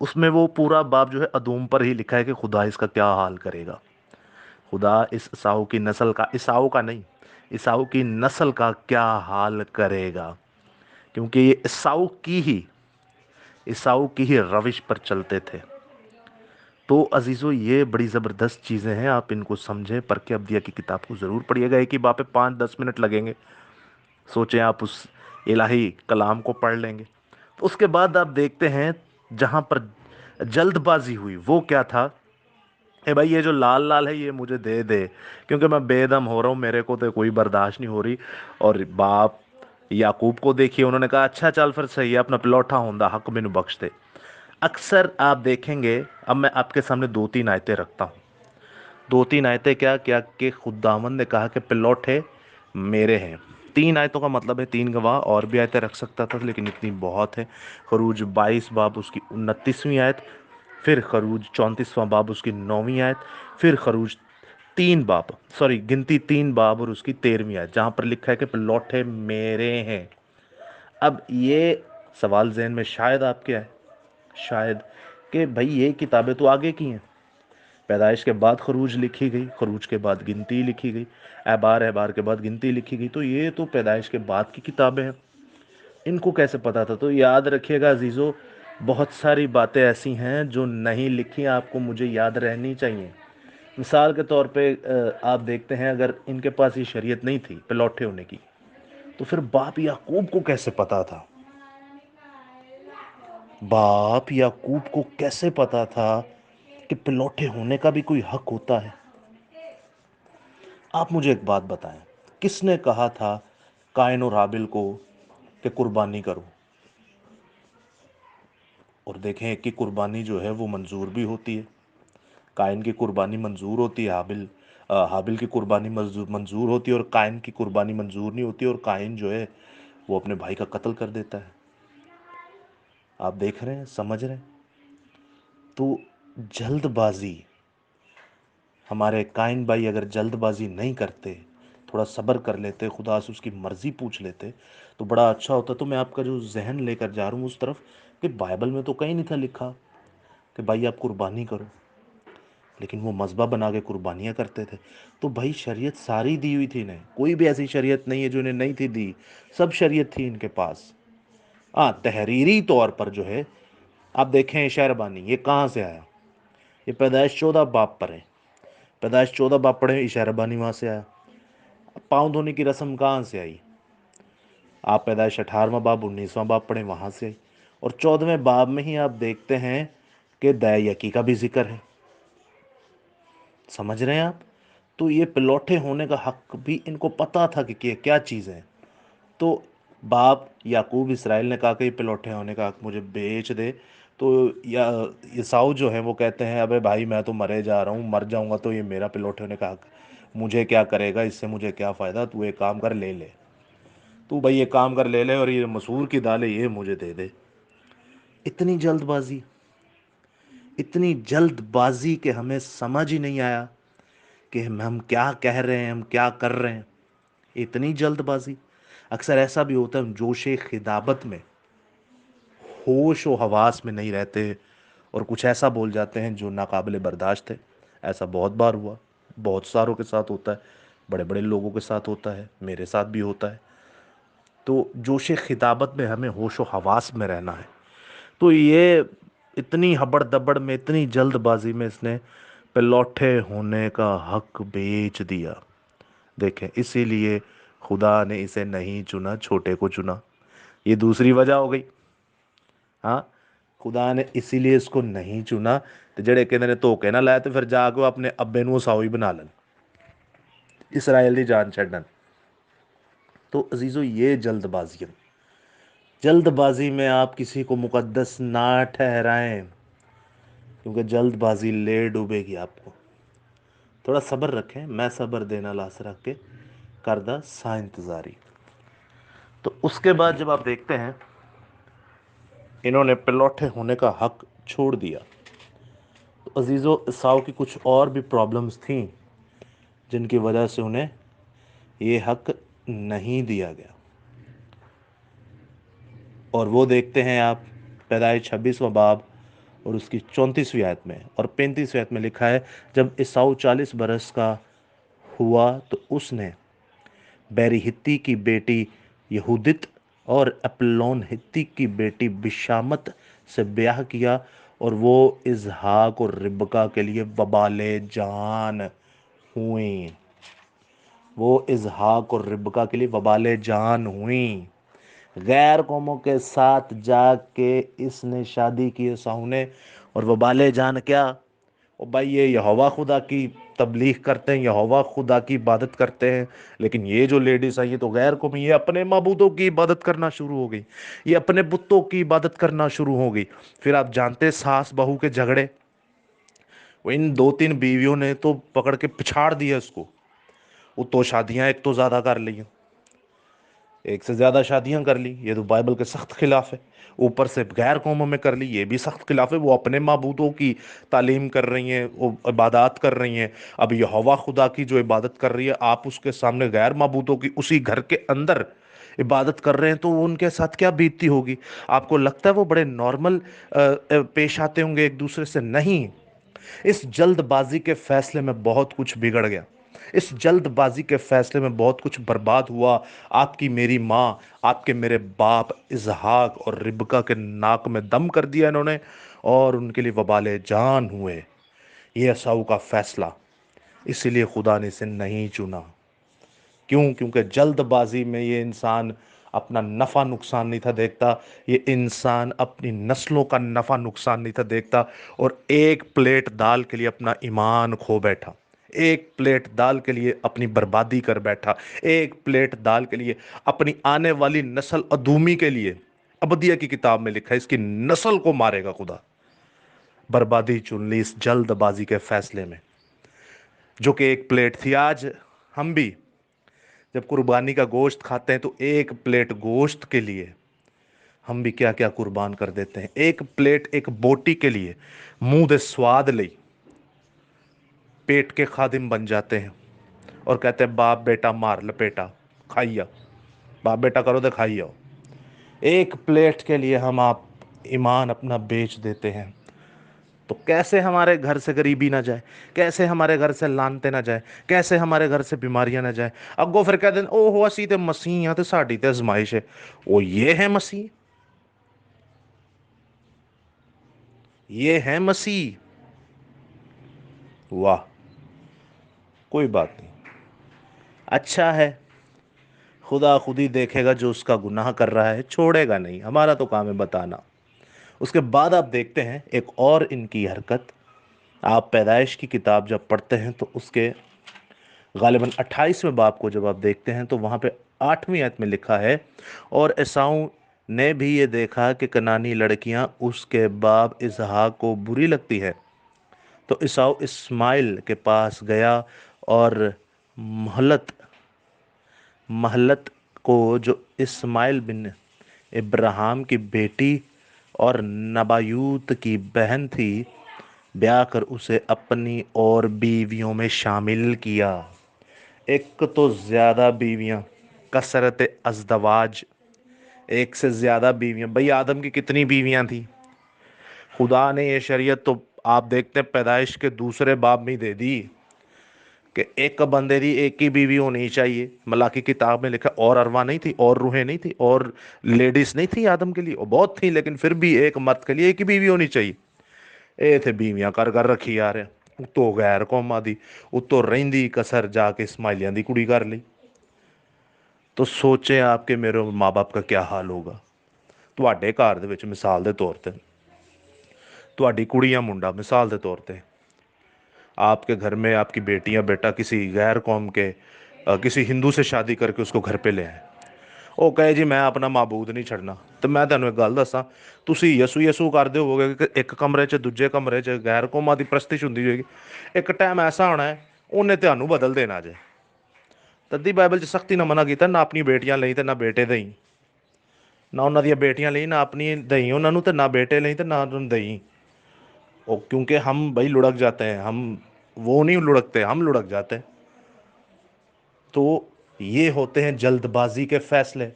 اس میں وہ پورا باب جو ہے ادوم پر ہی لکھا ہے کہ خدا اس کا کیا حال کرے گا، خدا اس عیساؤ کی نسل کا، عیساؤ کا نہیں، عیساؤ کی نسل کا کیا حال کرے گا، کیونکہ یہ عیساؤ کی ہی روش پر چلتے تھے۔ तो अजीज़ों, ये बड़ी ज़बरदस्त चीज़ें हैं, आप इनको समझें, परखे अब्दिया की किताब को ज़रूर पढ़िएगा। एक ही बात पे 5-10 मिनट लगेंगे, सोचें आप उस इलाही कलाम को पढ़ लेंगे। तो उसके बाद आप देखते हैं जहाँ पर जल्दबाजी हुई वो क्या था। ए भाई, ये जो लाल लाल है ये मुझे दे दे, क्योंकि मैं बेदम हो रहा हूँ, मेरे को तो कोई बर्दाश्त नहीं हो रही। और बाप याकूब को देखिए, उन्होंने कहा अच्छा चल फिर सही है, अपना पिलौठा होंदा हक मैनू बख्श दे। अक्सर आप देखेंगे, अब मैं आपके सामने 2-3 आयतें रखता हूँ। 2-3 आयतें क्या क्या कि खुदावंद ने कहा कि पिलौठे मेरे हैं। 3 आयतों का मतलब है 3 गवाह, और भी आयतें रख सकता था लेकिन इतनी बहुत है। खरूज 22 बाब उसकी 29वीं आयत, फिर खरूज 34वां बाब उसकी 9वीं आयत, फिर खरूज 3 बाब, सॉरी गिनती 3 बाब और उसकी 13वीं आयत, जहाँ पर लिखा है कि पिलौठे मेरे हैं। अब ये सवाल जहन में शायद आपके आए, शायद, कि भाई ये किताबें तो आगे की हैं। पैदाइश के बाद खरूज लिखी गई, खरूज के बाद गिनती लिखी गई, एबार एबार के बाद गिनती लिखी गई, तो ये तो पैदाइश के बाद की किताबें हैं। इनको कैसे पता था? तो याद रखिएगा अजीज़ों, बहुत सारी बातें ऐसी हैं जो नहीं लिखी, आपको मुझे याद रहनी चाहिए। मिसाल के तौर पे आप देखते हैं, अगर इनके पास ये शरीयत नहीं थी पिलौठे होने की, तो फिर बाप याकूब को कैसे पता था? बाप याकूब को कैसे पता था कि पिलौठे होने का भी कोई हक होता है? आप मुझे एक बात बताएं, किसने कहा था कायन और हाबिल को कि कुर्बानी करो? और देखें कि कुर्बानी जो है वो मंजूर भी होती है। कायन की कुर्बानी मंजूर होती है, हाबिल की कुर्बानी मंजूर होती है, और कायन की कुर्बानी मंजूर नहीं होती, और कायन जो है वो अपने भाई का कत्ल कर देता है। आप देख रहे हैं, समझ रहे हैं? तो जल्दबाजी, हमारे कायन भाई अगर जल्दबाजी नहीं करते, थोड़ा सब्र कर लेते, खुदा से उसकी मर्ज़ी पूछ लेते, तो बड़ा अच्छा होता। तो मैं आपका जो जहन लेकर जा रहा हूँ उस तरफ, कि बाइबल में तो कहीं नहीं था लिखा कि भाई आप कुर्बानी करो, लेकिन वो मज़बा बना के कुर्बानियाँ करते थे। तो भाई शरीयत सारी दी हुई थी इन्हें, कोई भी ऐसी शरीयत नहीं है जो इन्हें नहीं थी दी, सब शरीयत थी इनके पास। हाँ, तहरीरी तौर पर जो है, आप देखें शहरबानी ये कहाँ से आया? ये पैदाइश 14 बाब पर है, पैदाइश 14 बाब पढ़े, इशारबानी वहाँ से आया। पाँव धोने की रस्म कहाँ से आई? आप पैदाइश 18वां बाब 19वां बाब पढ़ें, वहाँ से आई। और 14वें बाब में ही आप देखते हैं कि दैयकी का भी जिक्र है। समझ रहे हैं आप? तो ये पिलौठे होने का हक भी इनको पता था कि क्या चीज़ है। तो बाप याकूब इसराइल ने कहा कि ये पिलौठे होने का हक मुझे बेच दे। तो या ईसाऊ जो है वो कहते हैं अबे भाई मैं तो मरे जा रहा हूँ, मर जाऊंगा तो ये मेरा पिलौठे होने का हक मुझे क्या करेगा, इससे मुझे क्या फ़ायदा, तू एक काम कर ले ले, तू भाई ये काम कर ले ले, और ये मसूर की दाल है ये मुझे दे दे। इतनी जल्दबाजी, इतनी जल्दबाजी कि हमें समझ ही नहीं आया कि हम क्या कह रहे हैं, हम क्या कर रहे हैं। इतनी जल्दबाजी। अक्सर ऐसा भी होता है, हम जोशे खिदाबत में, होश व हवास में नहीं रहते, और कुछ ऐसा बोल जाते हैं जो नाकाबिले बर्दाश्त है। ऐसा बहुत बार हुआ, बहुत सारों के साथ होता है, बड़े बड़े लोगों के साथ होता है, मेरे साथ भी होता है। तो जोशे खिताबत में हमें होश व हवास में रहना है। तो ये इतनी हबड़ दबड़ में, इतनी जल्दबाजी में इसने पिलौठे होने का हक बेच दिया। देखें, इसीलिए खुदा ने इसे नहीं चुना, छोटे को चुना। ये दूसरी वजह हो गई। हाँ, खुदा ने इसीलिए इसको नहीं चुना। तो जड़े कहते ने धोखे ना लाए, तो फिर जाके वो अपने अब्बे नूं साऊ ही बना लन, इसराइल की जान छड़न। तो अजीज़ो, ये जल्दबाजी, जल्दबाजी में आप किसी को मुकद्दस ना ठहराएं, क्योंकि जल्दबाजी ले डूबेगी आपको। थोड़ा सब्र रखें, मैं सब्र देना लाश रख के करदा सा इंतज़ारी। तो उसके बाद जब आप देखते हैं इन्होंने पिलौठे होने का हक छोड़ दिया, तो अजीज़ो ईसाऊ की कुछ और भी प्रॉब्लम्स थी जिनकी वजह से उन्हें ये हक नहीं दिया गया। और वो देखते हैं आप, पैदाइश 26वां बाब और उसकी 34वीं आयत में और 35वीं आयत में लिखा है, जब ईसाऊ 40 बरस का हुआ तो उसने बैरी हित्ती की बेटी यहूदित और अपलोन हित्ती की बेटी बिशामत से ब्याह किया, اور وہ اسحاق اور ربکا کے لیے وبال جان ہوئیں، وہ اسحاق اور ربکا کے لیے وبال جان ہوئیں۔ غیر قوموں کے ساتھ جا کے اس نے شادی کی عیساؤں نے، اور وبال جان کیا؟ او بھائی یہ یہوہ خدا کی تبلیغ کرتے ہیں، یہوہ خدا کی عبادت کرتے ہیں، لیکن یہ جو لیڈیز ہیں یہ تو غیر قومی، یہ اپنے معبودوں کی عبادت کرنا شروع ہو گئی، یہ اپنے بتوں کی عبادت کرنا شروع ہو گئی۔ پھر آپ جانتے ساس بہو کے جھگڑے، وہ ان 2-3 بیویوں نے تو پکڑ کے پچھاڑ دیا اس کو، وہ تو شادیاں ایک تو زیادہ کر لی، ایک سے زیادہ شادیاں کر لی، یہ تو بائبل کے سخت خلاف ہے۔ اوپر سے غیر قوموں میں کر لی، یہ بھی سخت خلاف ہے، وہ اپنے معبودوں کی تعلیم کر رہی ہیں، وہ عبادات کر رہی ہیں۔ اب یہوہ خدا کی جو عبادت کر رہی ہے، آپ اس کے سامنے غیر معبودوں کی اسی گھر کے اندر عبادت کر رہے ہیں، تو وہ ان کے ساتھ کیا بیتتی ہوگی؟ آپ کو لگتا ہے وہ بڑے نارمل پیش آتے ہوں گے ایک دوسرے سے؟ نہیں، اس جلد بازی کے فیصلے میں بہت کچھ بگڑ گیا، اس جلد بازی کے فیصلے میں بہت کچھ برباد ہوا۔ آپ کی میری ماں، آپ کے میرے باپ اسحاق اور ربکا کے ناک میں دم کر دیا انہوں نے، اور ان کے لیے وبال جان ہوئے۔ یہ عیساؤ کا فیصلہ، اسی لیے خدا نے اسے نہیں چنا۔ کیوں؟ کیونکہ جلد بازی میں یہ انسان اپنا نفع نقصان نہیں تھا دیکھتا، یہ انسان اپنی نسلوں کا نفع نقصان نہیں تھا دیکھتا، اور ایک پلیٹ دال کے لیے اپنا ایمان کھو بیٹھا، ایک پلیٹ دال کے لیے اپنی بربادی کر بیٹھا، ایک پلیٹ دال کے لیے اپنی آنے والی نسل ادومی کے لیے۔ ابدیہ کی کتاب میں لکھا ہے اس کی نسل کو مارے گا خدا۔ بربادی چن لی اس جلد بازی کے فیصلے میں، جو کہ ایک پلیٹ تھی۔ آج ہم بھی جب قربانی کا گوشت کھاتے ہیں تو ایک پلیٹ گوشت کے لیے ہم بھی کیا کیا قربان کر دیتے ہیں۔ ایک پلیٹ ایک بوٹی کے لیے منہ دے سواد لئی پیٹ کے خادم بن جاتے ہیں، اور کہتے ہیں باپ بیٹا مار لپیٹا کھائی آؤ، باپ بیٹا کرو تو کھائی آؤ۔ ایک پلیٹ کے لیے ہم آپ ایمان اپنا بیچ دیتے ہیں، تو کیسے ہمارے گھر سے غریبی نہ جائے، کیسے ہمارے گھر سے لانتے نہ جائے، کیسے ہمارے گھر سے بیماریاں نہ جائیں۔ اگو پھر کہہ دیں او ہو اسی تے مسیح ہاں تے ساڈی تے آزمائش ہے۔ وہ یہ ہے مسیح، یہ ہے مسیح؟ واہ، کوئی بات نہیں، اچھا ہے، خدا خود ہی دیکھے گا، جو اس کا گناہ کر رہا ہے چھوڑے گا نہیں، ہمارا تو کام ہے بتانا۔ اس کے بعد آپ دیکھتے ہیں ایک اور ان کی حرکت۔ آپ پیدائش کی کتاب جب پڑھتے ہیں تو اس کے غالباً 28ویں باب کو جب آپ دیکھتے ہیں تو وہاں پہ 8ویں آیت میں لکھا ہے، اور عیساؤں نے بھی یہ دیکھا کہ کنانی لڑکیاں اس کے باپ اسحاق کو بری لگتی ہے، تو عیساؤ اسماعیل کے پاس گیا، اور محلت کو جو اسماعیل بن ابراہیم کی بیٹی اور نبایوت کی بہن تھی، بیاہ کر اسے اپنی اور بیویوں میں شامل کیا۔ ایک تو زیادہ بیویاں، کثرت ازدواج، ایک سے زیادہ بیویاں۔ بھئی آدم کی کتنی بیویاں تھیں؟ خدا نے یہ شریعت تو آپ دیکھتے ہیں پیدائش کے 2 باب میں دے دی کہ ایک بندے دی ایک ہی بیوی ہونی چاہیے۔ ملاکی کتاب میں لکھا اور ارواح نہیں تھی، اور روحیں نہیں تھی، اور لیڈیز نہیں تھی آدم کے لیے، وہ بہت تھیں، لیکن پھر بھی ایک مرد کے لیے ایک ہی بیوی ہونی چاہیے۔ اے تھے بیویاں کر رکھی آ رہے، اتو غیر قوماں دی، اتو رہندی کسر جا کے اسماعیلیاں دی کڑی کر لی۔ تو سوچیں آپ کے میرے ماں باپ کا کیا حال ہوگا۔ تواڈے گھر دے وچ مثال دے طور تے تواڈی کڑی یا منڈا مثال دے طور تے آپ کے گھر میں آپ کی بیٹی یا بیٹا کسی غیر قوم کے کسی ہندو سے شادی کر کے اس کو گھر پہ لے آئے، وہ کہے جی میں اپنا معبود نہیں چھڑنا، تو میں تینوں ایک گل دساں، تسی یسو یسو کردے ہوگے کہ ایک کمرے چ دوجے کمرے چ غیر قوماں دی پرستش ہوندی ہوئے گی، ایک ٹائم ایسا ہونا ہے انہیں تہانوں بدل دینا جے۔ تدی بائبل چ سختی نہ منع کیتا، نہ اپنی بیٹیاں لئی تے نہ بیٹے دئی، نہ انہاں دی بیٹیاں لئی نہ اپنی دئی انہاں نوں، تے نہ بیٹے لئی تے نہ انہاں دئی۔ او کیونکہ ہم بھائی لڑک جاتے ہیں، ہم وہ نہیں لڑکتے، ہم لڑک جاتے ہیں۔ تو یہ ہوتے ہیں جلد بازی کے فیصلے۔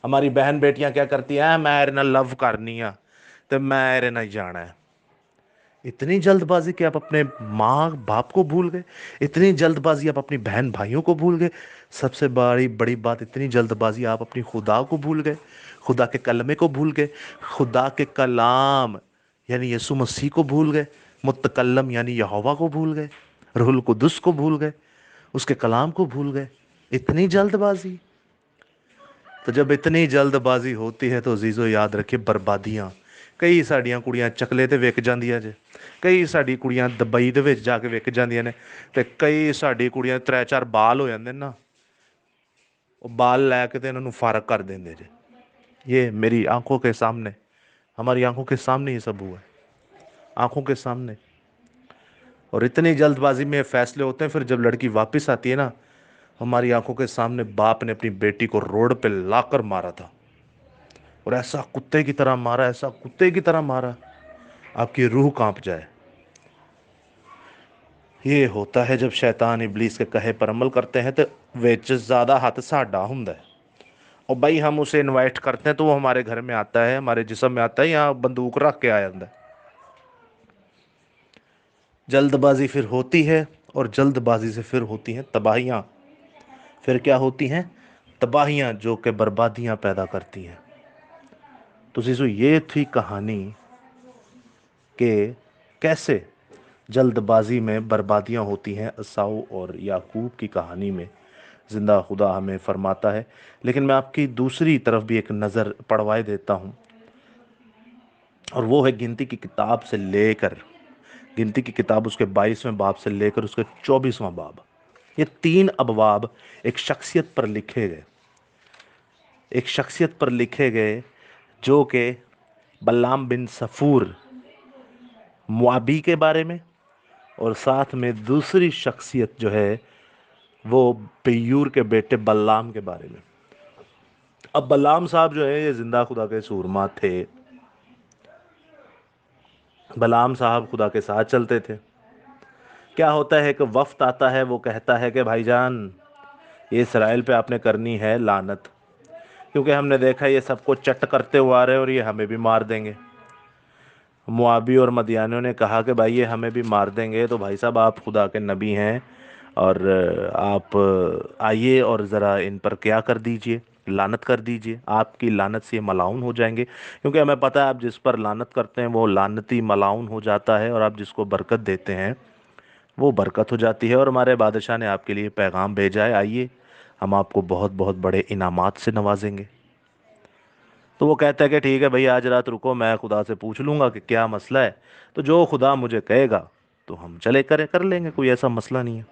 ہماری بہن بیٹیاں کیا کرتی ہیں، میں ارے نہ لو کرنی ہاں تو میں ارے نہ جانا ہے۔ اتنی جلد بازی کہ آپ اپنے ماں باپ کو بھول گئے، اتنی جلد بازی آپ اپنی بہن بھائیوں کو بھول گئے، سب سے بڑی بات اتنی جلد بازی آپ اپنی خدا کو بھول گئے، خدا کے کلمے کو بھول گئے۔ خدا کے کلام यानी यीशु मसीह को भूल गए, मुतकल्लम यानी यहोवा को भूल गए, रूहुल कुदस को भूल गए, उसके कलाम को भूल गए। इतनी जल्दबाजी। तो जब इतनी जल्दबाजी होती है तो अजीज़ो याद रखिए बर्बादियां। कई साड़ियां कुड़ियां चकले ते विक जांदियां जे, कई साड़ी कुड़ियां दुबई दे विच जाके विक जांदियां ने, ते कई साड़ी कुड़ियां 3-4 बाल हो जांदे ना, वो बाल लैके ते इन्हां नूं फारक कर देंदे जे। ये मेरी आंखों के सामने, हमारी आंखों के सामने ये सब हुआ है, आंखों के सामने। और इतनी जल्दबाजी में फैसले होते हैं, फिर जब लड़की वापस आती है ना, हमारी आंखों के सामने बाप ने अपनी बेटी को रोड पे लाकर मारा था, और ऐसा कुत्ते की तरह मारा, ऐसा कुत्ते की तरह मारा, आपकी रूह कांप जाए। ये होता है जब शैतान इबलीस के कहे पर अमल करते हैं, तो विच ज़्यादा हथ साडा हुंदा है। और भाई हम उसे इनवाइट करते हैं तो वो हमारे घर में आता है, हमारे जिस्म में आता है, यहाँ बंदूक रख के आ जाता है। जल्दबाजी फिर होती है, और जल्दबाजी से फिर होती हैं तबाहियाँ। फिर क्या होती हैं? तबाहियाँ, जो कि बर्बादियाँ पैदा करती हैं। तो जीजू ये थी कहानी कि कैसे जल्दबाजी में बर्बादियाँ होती हैं। असाऊ और याकूब की कहानी में जिंदा खुदा हमें फरमाता है। लेकिन मैं आपकी दूसरी तरफ भी एक नज़र पड़वाए देता हूँ, और वो है गिनती की किताब से लेकर, गिनती की किताब उसके 22वें बाब से लेकर उसके 24वां बाब, ये 3 अबवाब एक शख्सियत पर लिखे गए, एक शख्सियत पर लिखे गए जो कि बल्लाम बिन सफूर मुआबी के बारे में, और साथ में दूसरी शख्सियत जो है वो बेयूर के बेटे बल्लाम के बारे में। अब बल्लाम साहब जो है ये जिंदा खुदा के सूरमा थे। बल्लाम साहब खुदा के साथ चलते थे। क्या होता है कि वफ्त आता है, वो कहता है कि भाईजान ये इसराइल पे आपने करनी है लानत, क्योंकि हमने देखा ये सबको चट करते हुए आ रहे हैं और ये हमें भी मार देंगे। मुआबी और मदियानियों ने कहा कि भाई ये हमें भी मार देंगे, तो भाई साहब आप खुदा के नबी हैं, और आप आइए और ज़रा इन पर क्या कर दीजिए, लानत कर दीजिए, आपकी लानत से ये मलाउन हो जाएंगे। क्योंकि हमें पता है आप जिस पर लानत करते हैं वो लानती मलाउन हो जाता है, और आप जिसको बरकत देते हैं वो बरकत हो जाती है। और हमारे बादशाह ने आपके लिए पैगाम भेजा है, आइए हम आपको बहुत बहुत बड़े इनामात से नवाजेंगे। तो वो कहता है कि ठीक है भाई, आज रात रुको, मैं खुदा से पूछ लूँगा कि क्या मसला है, तो जो खुदा मुझे कहेगा तो हम चले कर लेंगे, कोई ऐसा मसला नहीं है।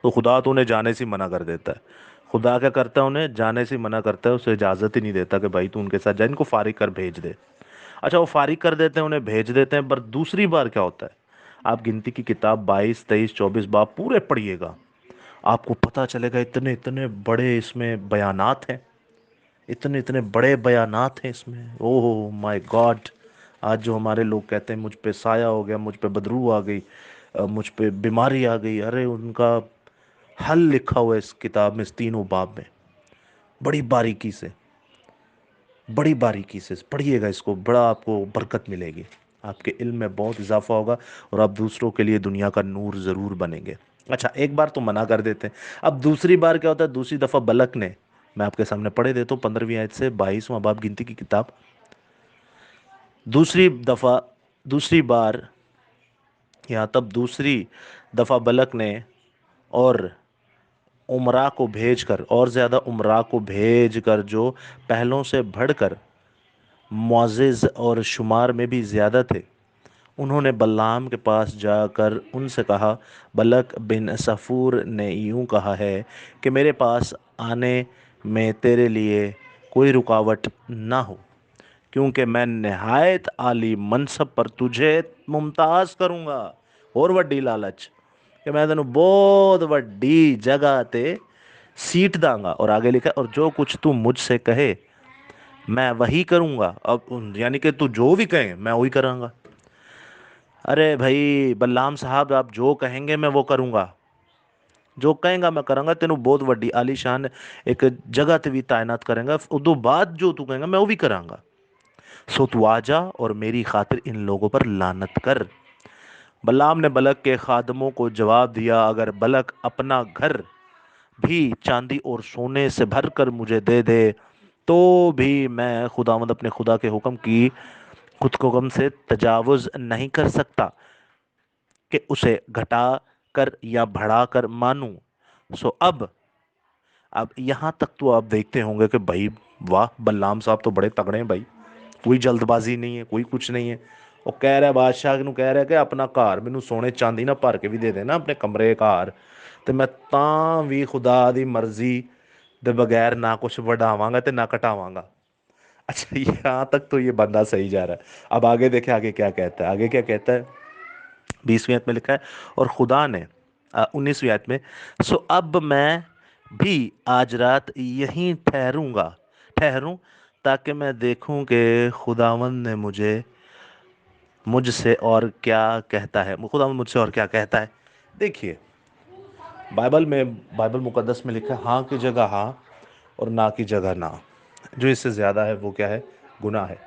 तो खुदा तो उन्हें जाने से मना कर देता है। खुदा क्या करता है, उन्हें जाने से मना करता है, उसे इजाज़त ही नहीं देता कि भाई तू उनके साथ जा, इनको फारिग कर भेज दे। अच्छा, वो फारिग कर देते हैं, उन्हें भेज देते हैं। पर दूसरी बार क्या होता है, आप गिनती की किताब 22, 23, 24 बाब पूरे पढ़िएगा, आपको पता चलेगा इतने इतने बड़े इसमें बयानात हैं, इतने इतने बड़े बयानात हैं इसमें। Oh my God! आज जो हमारे लोग कहते हैं मुझ पे साया हो गया, मुझ पे बदरू आ गई, मुझ पे बीमारी आ गई, अरे उनका हल लिखा हुआ है इस किताब में, इस तीनों बाब में, बड़ी बारीकी से, बड़ी बारीकी से पढ़िएगा इसको, बड़ा आपको बरकत मिलेगी, आपके इल्म में बहुत इजाफा होगा, और आप दूसरों के लिए दुनिया का नूर ज़रूर बनेंगे। अच्छा, एक बार तो मना कर देते हैं, अब दूसरी बार क्या होता है, दूसरी दफ़ा बलक ने, मैं आपके सामने पढ़े देता हूँ 15वीं आयत से 22वां बाब गिनती की किताब। दूसरी बार, या तब दूसरी दफ़ा बलक ने और उमरा को भेजकर, और ज़्यादा उमरा को भेजकर जो पहलों से बढ़कर मुआज़िज़ और शुमार में भी ज़्यादा थे, उन्होंने बल्लाम के पास जाकर उनसे कहा, बलक बिन सफूर ने यूं कहा है कि मेरे पास आने में तेरे लिए कोई रुकावट ना हो, क्योंकि मैं नहायत आली मनसब पर तुझे मुमताज़ करूँगा। और वड्डी लालच कि मैं तेन बहुत वड्डी जगह ते सीट दांगा। और आगे लिखा, और जो कुछ तू मुझसे कहे मैं वही करूँगा। अब यानी कि तू जो भी कहे मैं वही करांगा। अरे भाई बल्लाम साहब, आप जो कहेंगे मैं वो करूँगा, जो कहेंगा मैं करांगा, तेनू बहुत वड्डी आलीशान एक जगह ते भी तैनात करेंगा, उदों बाद जो तू कहेंगा मैं वो भी करांगा। सो तू आ जा और मेरी खातिर इन लोगों पर लानत कर। बल्लाम ने बलक के खादमों को जवाब दिया, अगर बलक अपना घर भी चांदी और सोने से भर कर मुझे दे दे, तो भी मैं खुदावंद अपने खुदा के हुक्म की खुद को गम से तजावुज नहीं कर सकता कि उसे घटा कर या बढ़ा कर मानूं। सो अब यहां तक तो आप देखते होंगे कि भाई वाह, बल्लाम साहब तो बड़े तगड़े हैं भाई, कोई जल्दबाजी नहीं है, कोई कुछ नहीं है। ਉਹ ਕਹਿ ਰਿਹਾ ਬਾਦਸ਼ਾਹ ਨੂੰ, ਕਹਿ ਰਿਹਾ ਕਿ ਆਪਣਾ ਘਰ ਮੈਨੂੰ ਸੋਨੇ ਚਾਂਦੀ ਨਾ ਭਰ ਕੇ ਵੀ ਦੇ ਦੇਣਾ, ਆਪਣੇ ਕਮਰੇ ਘਰ, ਤੇ ਮੈਂ ਤਾਂ ਵੀ ਖੁਦਾ ਦੀ ਮਰਜ਼ੀ ਦੇ ਬਗੈਰ ਨਾ ਕੁਝ बढ़ावांगा ਤੇ ना घटावांगा। अच्छा, यहाँ तक तो ये बंदा सही जा रहा है। अब आगे देखे आगे क्या कहता है, आगे क्या कहता है। 20वीं आयत में लिखा है, और खुदा ने 19वीं आयत में, सो अब मैं भी आज रात यहीं ठहरूं ताकि मैं देखूं कि खुदावंद ने मुझसे और क्या कहता है, खुदावंद मुझसे और क्या कहता है। देखिए, बाइबल मुकद्दस में लिखा है हाँ की जगह हाँ और ना की जगह ना। जो इससे ज़्यादा है वो क्या है, गुनाह है।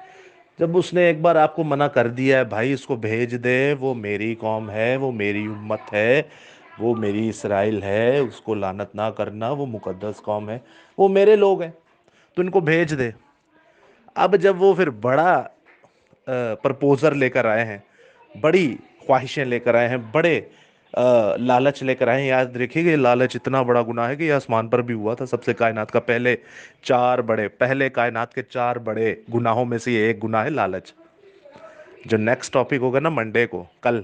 जब उसने एक बार आपको मना कर दिया है, भाई इसको भेज दे, वो मेरी कौम है, वो मेरी उम्मत है, वो मेरी इसराइल है, उसको लानत ना करना, वो मुकद्दस कौम है, वो मेरे लोग हैं, तो इनको भेज दे। अब जब वो फिर बड़ा प्रपोजर लेकर आए हैं, बड़ी ख्वाहिशें लेकर आए हैं, बड़े लालच लेकर आए हैं। याद रखिए कि लालच इतना बड़ा गुनाह है कि ये आसमान पर भी हुआ था। सबसे कायनात का पहले कायनात के 4 बड़े गुनाहों में से ये एक गुनाह है, लालच। जो नेक्स्ट टॉपिक होगा ना मंडे को, कल,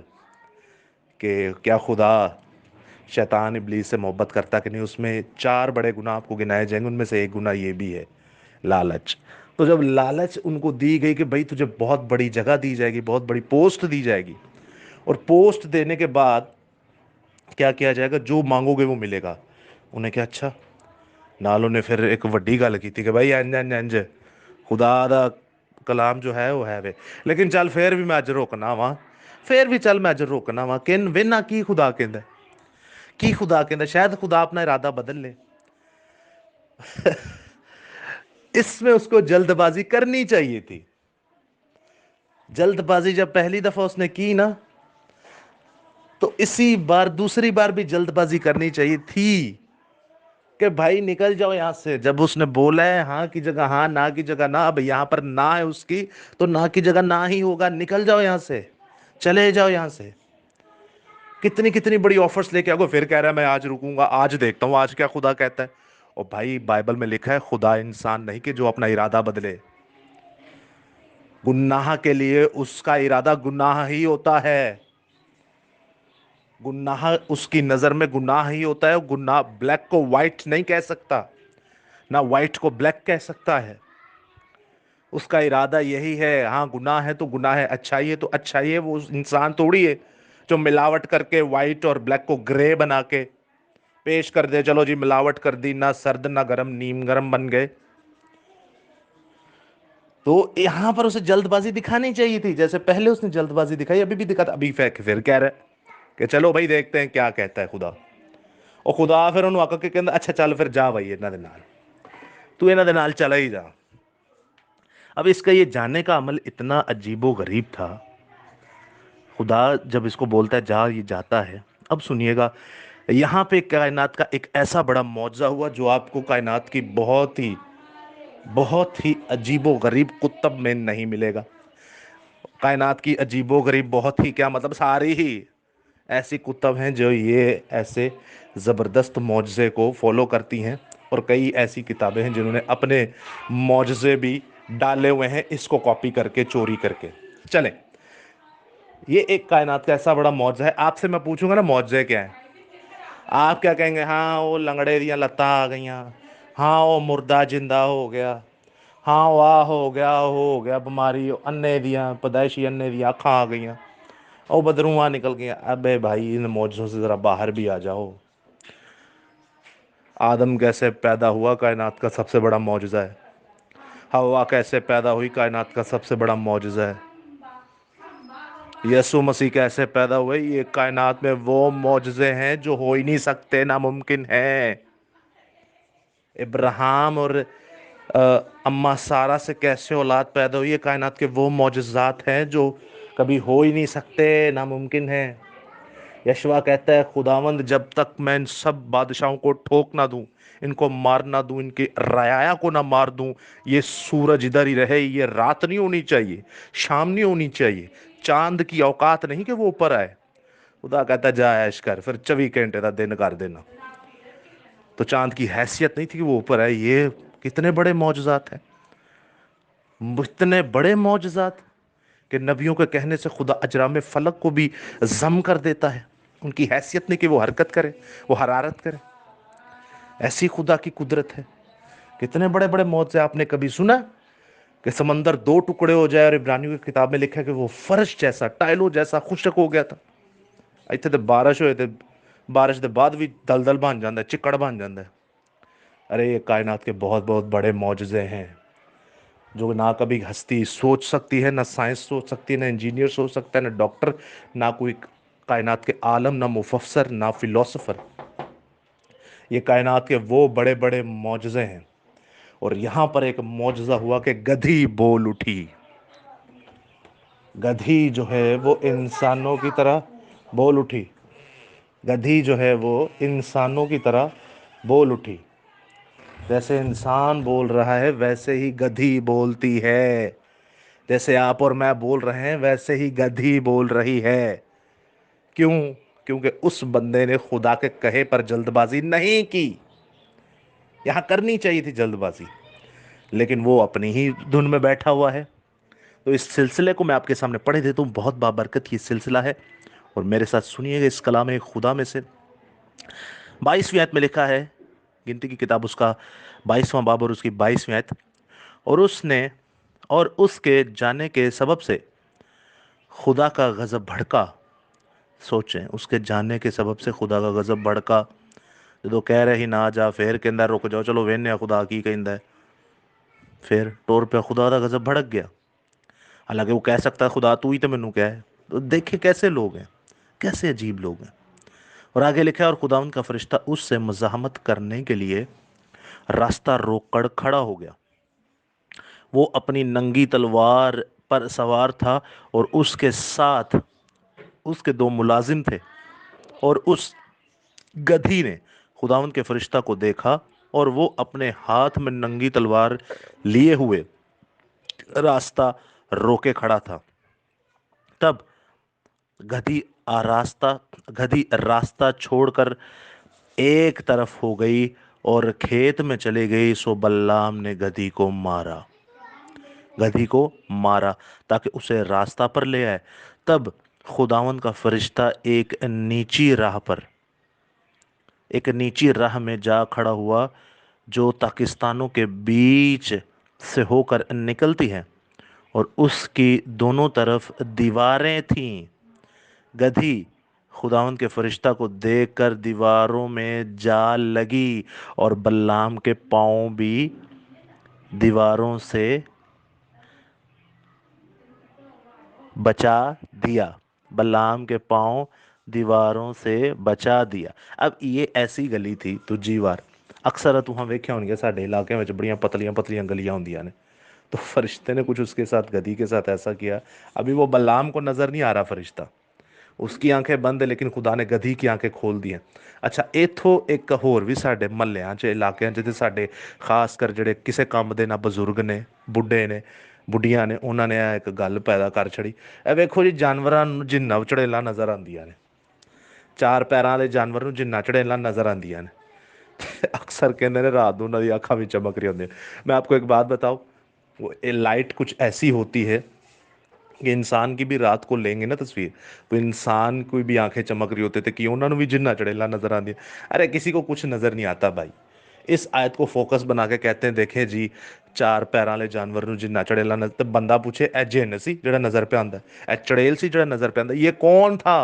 कि क्या खुदा शैतान इब्लीस से मोहब्बत करता कि नहीं, उसमें 4 बड़े गुनाह आपको गिनाए जाएंगे। उनमें से एक गुनाह ये भी है, लालच। तो जब लालच उनको दी गई कि भाई तुझे बहुत बड़ी जगह दी जाएगी, बहुत बड़ी पोस्ट दी जाएगी, और पोस्ट देने के बाद क्या किया जाएगा, जो मांगोगे वो मिलेगा, उन्हें क्या अच्छा, नाल उन्हें फिर एक वड्डी गल की कि भाई इंज इंज इंज खुदा दा कलाम जो है वो है वे, लेकिन चल फिर भी मैं अज रोकना वा, फिर भी चल मैं अज रोकना वा। किन वेना की खुदा कहंदा, की खुदा कहंदा, शायद खुदा अपना इरादा बदल ले। इसमें उसको जल्दबाजी करनी चाहिए थी। जल्दबाजी जब पहली दफा उसने की ना, तो इसी बार दूसरी बार भी जल्दबाजी करनी चाहिए थी कि भाई निकल जाओ यहां से। जब उसने बोला है हाँ की जगह हाँ, ना की जगह ना, अब यहां पर ना है उसकी, तो ना की जगह ना ही होगा। निकल जाओ यहां से, चले जाओ यहां से। कितनी कितनी बड़ी ऑफर्स लेके आओगे, फिर कह रहा है मैं आज रुकूंगा, आज देखता हूं आज क्या खुदा कहता है। और भाई बाइबल में लिखा है खुदा इंसान नहीं कि जो अपना इरादा बदले। गुनाह के लिए उसका इरादा गुनाह ही होता है। गुनाह उसकी नजर में गुनाह ही होता है। गुनाह ब्लैक को व्हाइट नहीं कह सकता, ना व्हाइट को ब्लैक कह सकता है। उसका इरादा यही है, हाँ गुनाह है तो गुनाह है, अच्छाई है तो अच्छाई है। वो इंसान थोड़ी है जो मिलावट करके व्हाइट और ब्लैक को ग्रे बना के पेश कर दे। चलो जी मिलावट कर दी, ना सर्द ना गर्म, नीम गर्म बन गए। तो यहां पर उसे जल्दबाजी दिखानी चाहिए थी, जैसे पहले उसने जल्दबाजी दिखाई, अभी भी दिखाता, अभी फिर कह रहा है कि चलो भाई देखते हैं क्या कहता है खुदा। और खुदा फिर उन्होंने आकर के कहता अच्छा चल फिर जा भाई इन्हां दे नाल, तू इन्हां दे नाल चला ही जा। अब इसका ये जाने का अमल इतना अजीबो गरीब था। खुदा जब इसको बोलता है जा, ये जाता है। अब सुनिएगा, यहाँ पे कायनात का एक ऐसा बड़ा मौजज़ा हुआ जो आपको कायनात की बहुत ही अजीबो गरीब कुतब में नहीं मिलेगा। कायनात की अजीबो गरीब बहुत ही क्या मतलब, सारी ही ऐसी कुतब हैं जो ये ऐसे ज़बरदस्त मौजज़े को फॉलो करती हैं। और कई ऐसी किताबें हैं जिन्होंने अपने मौजज़े भी डाले हुए हैं इसको कॉपी करके, चोरी करके। चलें, ये एक कायनात का ऐसा बड़ा मौजज़ा है। आपसे मैं पूछूंगा ना मौजज़े क्या है, आप क्या कहेंगे, हाँ वो लंगड़े दियाँ लत्तां आ गईयां, हाँ वो मुर्दा जिंदा हो गया, हाँ वाह हो गया बीमारी, अन्ने दियाँ पैदाइशी अन्ने दियाँ अखां आ गईयां, और बदरूआं निकल गईयां। अबे भाई इन मौजों से ज़रा बाहर भी आ जाओ। आदम कैसे पैदा हुआ, कायनात का सबसे बड़ा मौजज़ा है। हवा कैसे पैदा हुई, कायनात का सबसे बड़ा मौजज़ा है। यीशु मसीह कैसे पैदा हुए, ये कायनात में वो मौजज़े हैं जो हो ही नहीं सकते, नामुमकिन है। इब्राहिम और अम्मा सारा से कैसे औलाद पैदा हुई, ये कायनात के वो मौजज़ात हैं जो कभी हो ही नहीं सकते, नामुमकिन है। यशवा कहता है, खुदावंद जब तक मैं इन सब बादशाहों को ठोक ना दूं, इनको मार ना दूं, इनके रयाया को ना मार दूं, ये सूरज इधर ही रहे, ये रात नहीं होनी चाहिए, शाम नहीं होनी चाहिए, चांद की औकात नहीं कि वो ऊपर आए। खुदा कहता जा ऐश कर, फिर 24 घंटे का दिन कर देना। तो चांद की हैसियत नहीं थी कि वो ऊपर आए। ये कितने बड़े मौजज़ात हैं, इतने बड़े मौजज़ात कि नबियों के कहने से खुदा अजराम फलक को भी जम कर देता है। उनकी हैसियत नहीं कि वो हरकत करे, वो हरारत करे। ऐसी खुदा की कुदरत है। कितने बड़े बड़े मौजज़े। आपने कभी सुना कि समंदर दो टुकड़े हो जाए? और इब्रानियों की किताब में लिखा है कि वो फर्श जैसा, टाइलो जैसा खुशक हो गया था। इतने तो बारिश होए थे, बारिश के बाद भी दलदल बन जाता है, चिकड़ बन जाता है। अरे ये कायनात के बहुत बहुत बड़े मौजज़े हैं जो ना कभी हस्ती सोच सकती है, ना साइंस सोच सकती है, ना इंजीनियर सोच सकता है, ना डॉक्टर, ना कोई कायनात के आलम, ना मुफस्सर, ना फिलोसोफर। ये कायनात के वो बड़े बड़े मौजज़े हैं। और यहाँ पर एक मौजज़ा हुआ कि गधी बोल उठी। गधी जो है वो इंसानों की तरह बोल उठी। गधी जो है वो इंसानों की तरह बोल उठी। जैसे इंसान बोल रहा है वैसे ही गधी बोलती है। जैसे आप और मैं बोल रहे हैं वैसे ही गधी बोल रही है। क्यों? क्योंकि उस बंदे ने खुदा के कहे पर जल्दबाजी नहीं की। यहां करनी चाहिए थी जल्दबाजी, लेकिन वो अपनी ही धुन में बैठा हुआ है। तो इस सिलसिले को मैं आपके सामने पढ़े देता हूँ। बहुत बाबरकत ये सिलसिला है, और मेरे साथ सुनिएगा। इस कलाम खुदा में से 22वीं आयत में लिखा है, गिनती की किताब उसका 22वां बाब और उसकी 22वीं आयत। और उसने और उसके जाने के सबब से खुदा का गज़ब भड़का। सोचें, उसके जाने के सबब से खुदा का गज़ब भड़का। जो कह रहे ही ना जा, फिर कहता रुक जाओ, चलो वेने खुदा की कहता है। फिर टोर पे खुदा का गज़ब भड़क गया। हालांकि वो कह सकता है खुदा तू ही तो मैनू कह। तो देखे कैसे लोग हैं, कैसे अजीब लोग हैं। और आगे लिखा है, और खुदावंद का फरिश्ता उससे मज़ाहमत करने के लिए रास्ता रोककर खड़ा हो गया। वो अपनी नंगी तलवार पर सवार था, और उसके साथ उसके दो मुलाजिम थे। और उस गधी ने खुदावंद के फरिश्ता को देखा, और वो अपने हाथ में नंगी तलवार लिए हुए रास्ता रोके खड़ा था। तब गधी गधी रास्ता छोड़कर एक तरफ हो गई और खेत में चली गई। सो बल्लाम ने गधी को मारा ताकि उसे रास्ता पर ले आए। तब खुदावंद का फरिश्ता एक नीची राह में जा खड़ा हुआ, जो पाकिस्तानों के बीच से होकर निकलती है, और उसकी दोनों तरफ दीवारें थीं। गधी खुदावंद के फरिश्ता को देखकर दीवारों में जा लगी, और बल्लाम के पांव भी दीवारों से बचा दिया। बल्लाम के पांव दीवारों से बचा दिया। अब ये ऐसी गली थी दूजी बार। अक्सर तुहां वेख्या होणगियां साडे इलाके में बड़ियां पतलियां पतलियां गलियां होंदियां ने। तो फरिश्ते ने कुछ उसके साथ, गधी के साथ ऐसा किया। अभी वो बल्लाम को नजर नहीं आ रहा फरिश्ता, उसकी आंखें बंद है, लेकिन खुदा ने गधी की आंखें खोल दी हैं। अच्छा, इथों एक होर भी साडे महल्लिਆਂ 'ਚ इलाकिਆਂ 'ਚ ਤੇ ਸਾਡੇ ਖਾਸ ਕਰ ਜਿਹੜੇ ਕਿਸੇ ਕੰਮ ਦੇ ਨਾ ਬਜ਼ੁਰਗ ਨੇ, ਬੁੱਢੇ ਨੇ, ਬੁੱਢੀਆਂ ਨੇ, ਉਹਨਾਂ ਨੇ ਇਹ ਇੱਕ ਗੱਲ ਪੈਦਾ ਕਰ ਛੜੀ। ਇਹ ਵੇਖੋ ਜੀ, ਜਾਨਵਰਾਂ ਨੂੰ ਜਿੰਨਾ ਚੜੇਲਾਂ ਨਜ਼ਰ ਆਉਂਦੀਆਂ ਨੇ, ਚਾਰ ਪੈਰਾਂ ਵਾਲੇ ਜਾਨਵਰ ਨੂੰ ਜਿੰਨਾ ਚੜੇਲਾਂ नजर आंदियां ने, अक्सर कहते हैं रात को उन्होंने अखा भी चमक रही होंगी। मैं आपको एक बात बताऊँ, वो लाइट कुछ ऐसी होती है कि इंसान की भी रात को लेंगे ना तस्वीर, तो इंसान की भी आंखें चमक रही होती थी कि उन्होंने भी जिन्ना चढ़ेला नजर आती है। अरे किसी को कुछ नज़र नहीं आता भाई। इस आयत को फोकस बना के कहते हैं, देखे जी, चार पैर वाले जानवर ਨੂੰ जिन्ना चढ़ेला नजर, तो बंदा पूछे ए जिन्न सी ਜਿਹੜਾ नजर पे आंदा, ए चड़ेल सी ਜਿਹੜਾ नजर पे आंदा, ये कौन था?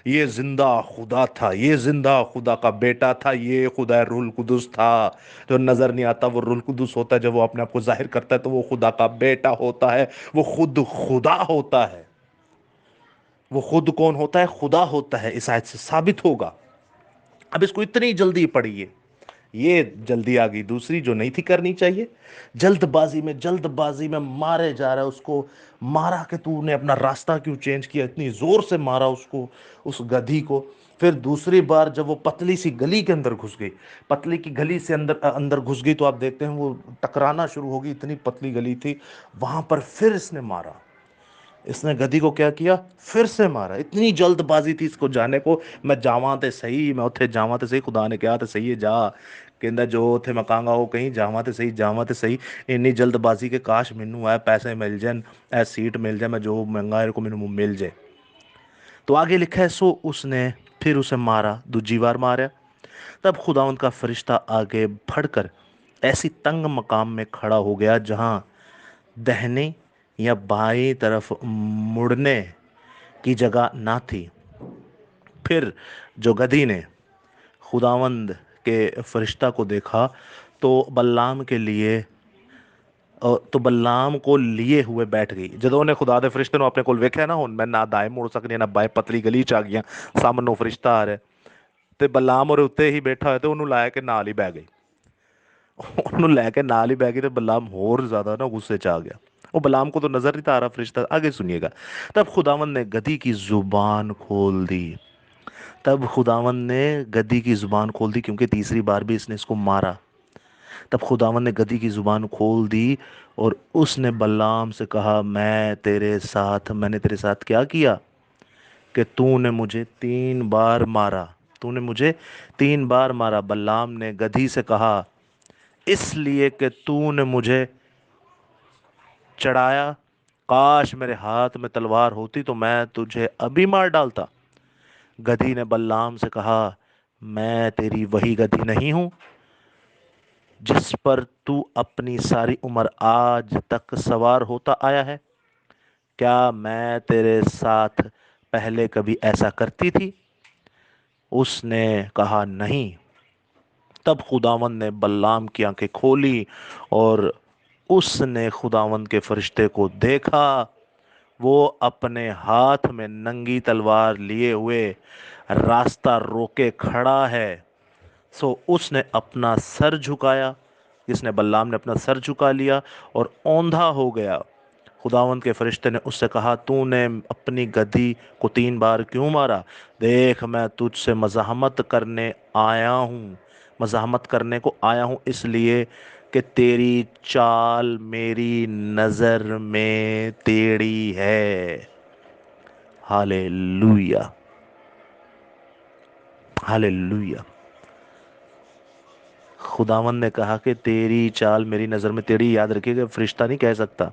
ये जिंदा खुदा था, ये जिंदा खुदा का बेटा था, ये खुदा रूल कुदुस था। जो नजर नहीं आता वो रूल कुदुस होता है। जब वो अपने आप को जाहिर करता है तो वो खुदा का बेटा होता है, वो खुद खुदा होता है। वो खुद कौन होता है? खुदा होता है। इस आयत से साबित होगा। अब इसको इतनी जल्दी पढ़िए, یہ جلدی آ گئی دوسری جو نہیں تھی کرنی چاہیے. جلد بازی میں مارے جا رہا ہے اس کو. مارا کہ تو نے اپنا راستہ کیوں چینج کیا, اتنی زور سے مارا اس کو, اس گدھی کو. پھر دوسری بار جب وہ پتلی سی گلی کے اندر گھس گئی, پتلی کی گلی سے اندر گھس گئی, تو آپ دیکھتے ہیں وہ ٹکرانا شروع ہوگی, اتنی پتلی گلی تھی. وہاں پر پھر اس نے مارا, اس نے گدھی کو کیا کیا, پھر سے مارا. اتنی جلد بازی تھی اس کو جانے کو, میں جاواں تے صحیح, میں اتھے جاواں تے صحیح, خدا نے کہا تے صحیح ہے جا, کہندا جو اتھے مکانگا ہو کہیں جاواں تے صحیح, جاواں تے صحیح. اتنی جلد بازی کے کاش مینوں اے پیسے مل جان, اے سیٹ مل جائے, میں جو منگا ہے کو مینوں مل جائے. تو آگے لکھا ہے, سو اس نے پھر اسے مارا, دوجی بار مارا. تب خداوند کا فرشتہ آگے بڑھ کر ایسی تنگ مقام میں کھڑا ہو گیا جہاں دہنی یا بائیں طرف مڑنے کی جگہ نہ تھی. پھر جو گدھی نے خداوند کے فرشتہ کو دیکھا تو بلعام کو لیے ہوئے بیٹھ گئی. جدوں نے خدا دے فرشتے نو اپنے کول ویکھیا نا, ہن میں نہ دائیں مڑ سکدی نہ بائیں, پتلی گلی چ آ گیا, سامنے فرشتہ آ رہا ہے تے بلعام اور اتنے ہی بیٹھا ہوئے, تے انہوں لایا کہ نال ہی بہ گئی. انہوں لے کے نال ہی بہ گئی, تے بلعام ہور زیادہ نا غصے چ آ گیا. وہ بلعام کو تو نظر نہیں تھا آ رہا فرشتہ. آگے سنیے گا, تب خداوند نے گدھی کی زبان کھول دی. کیونکہ تیسری بار بھی اس نے اس کو مارا. تب خداوند نے گدھی کی زبان کھول دی اور اس نے بلعام سے کہا, میں نے تیرے ساتھ کیا کیا کہ تو نے مجھے 3 بار مارا, بلعام نے گدھی سے کہا, اس لیے کہ تو نے مجھے چڑھایا, کاش میرے ہاتھ میں تلوار ہوتی تو میں تجھے ابھی مار ڈالتا. گدھی نے بلعام سے کہا, میں تیری وہی گدھی نہیں ہوں جس پر تو اپنی ساری عمر آج تک سوار ہوتا آیا ہے؟ کیا میں تیرے ساتھ پہلے کبھی ایسا کرتی تھی؟ اس نے کہا, نہیں. تب خداوند نے بلعام کی آنکھیں کھولی اور اس نے خداوند کے فرشتے کو دیکھا, وہ اپنے ہاتھ میں ننگی تلوار لیے ہوئے راستہ روکے کھڑا ہے. سو اس نے اپنا سر جھکایا, جس نے بلعام نے اپنا سر جھکا لیا اور اوندھا ہو گیا. خداوند کے فرشتے نے اس سے کہا, تو نے اپنی گدھی کو 3 بار کیوں مارا؟ دیکھ, میں تجھ سے مزاحمت کرنے کو آیا ہوں, اس لیے کہ تیری چال میری نظر میں ٹیڑھی ہے. ہالےلویا, ہالےلویا. خداوند نے کہا کہ تیری چال میری نظر میں ٹیڑھی. یاد رکھیے کہ فرشتہ نہیں کہہ سکتا,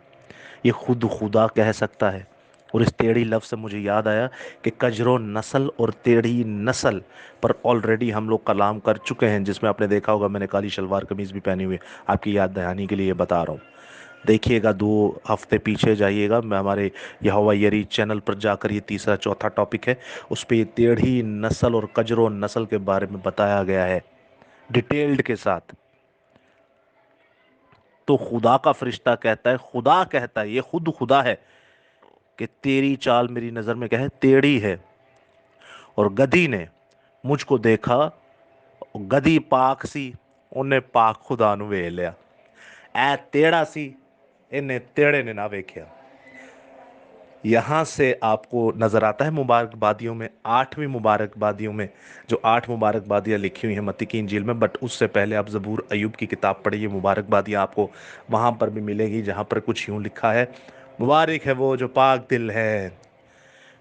یہ خود خدا کہہ سکتا ہے. اور اس ٹیڑھی لفظ سے مجھے یاد آیا کہ کجرو نسل اور ٹیڑھی نسل پر آلریڈی ہم لوگ کلام کر چکے ہیں, جس میں آپ نے دیکھا ہوگا میں نے کالی شلوار قمیض بھی پہنی ہوئی. آپ کی یاد دہانی کے لیے یہ بتا رہا ہوں. دیکھیے گا, 2 ہفتے پیچھے جائیے گا, میں ہمارے یہوہ یری چینل پر جا کر یہ تیسرا چوتھا ٹاپک ہے, اس پہ یہ ٹیڑھی نسل اور کجرو نسل کے بارے میں بتایا گیا ہے ڈیٹیلڈ کے ساتھ. تو خدا کا فرشتہ کہتا ہے, خدا کہتا ہے, یہ خود خدا ہے, کہ تیری چال میری نظر میں کیا ہے, ٹیڑھی ہے. اور گدھی نے مجھ کو دیکھا, گدھی پاک سی, انہیں پاک خدا نو ویکھ لیا. اے ٹیڑھا سی, انہیں ٹیڑھے نے نہ ویکھیا. یہاں سے آپ کو نظر آتا ہے مبارک بادیوں میں, 8ویں مبارک بادیوں میں, جو 8 مبارک بادیاں لکھی ہوئی ہیں متی کی انجیل میں. بٹ اس سے پہلے آپ زبور ایوب کی کتاب پڑھیے, مبارک بادیاں آپ کو وہاں پر بھی ملے گی, جہاں پر کچھ یوں لکھا ہے, مبارک ہے وہ جو پاک دل ہے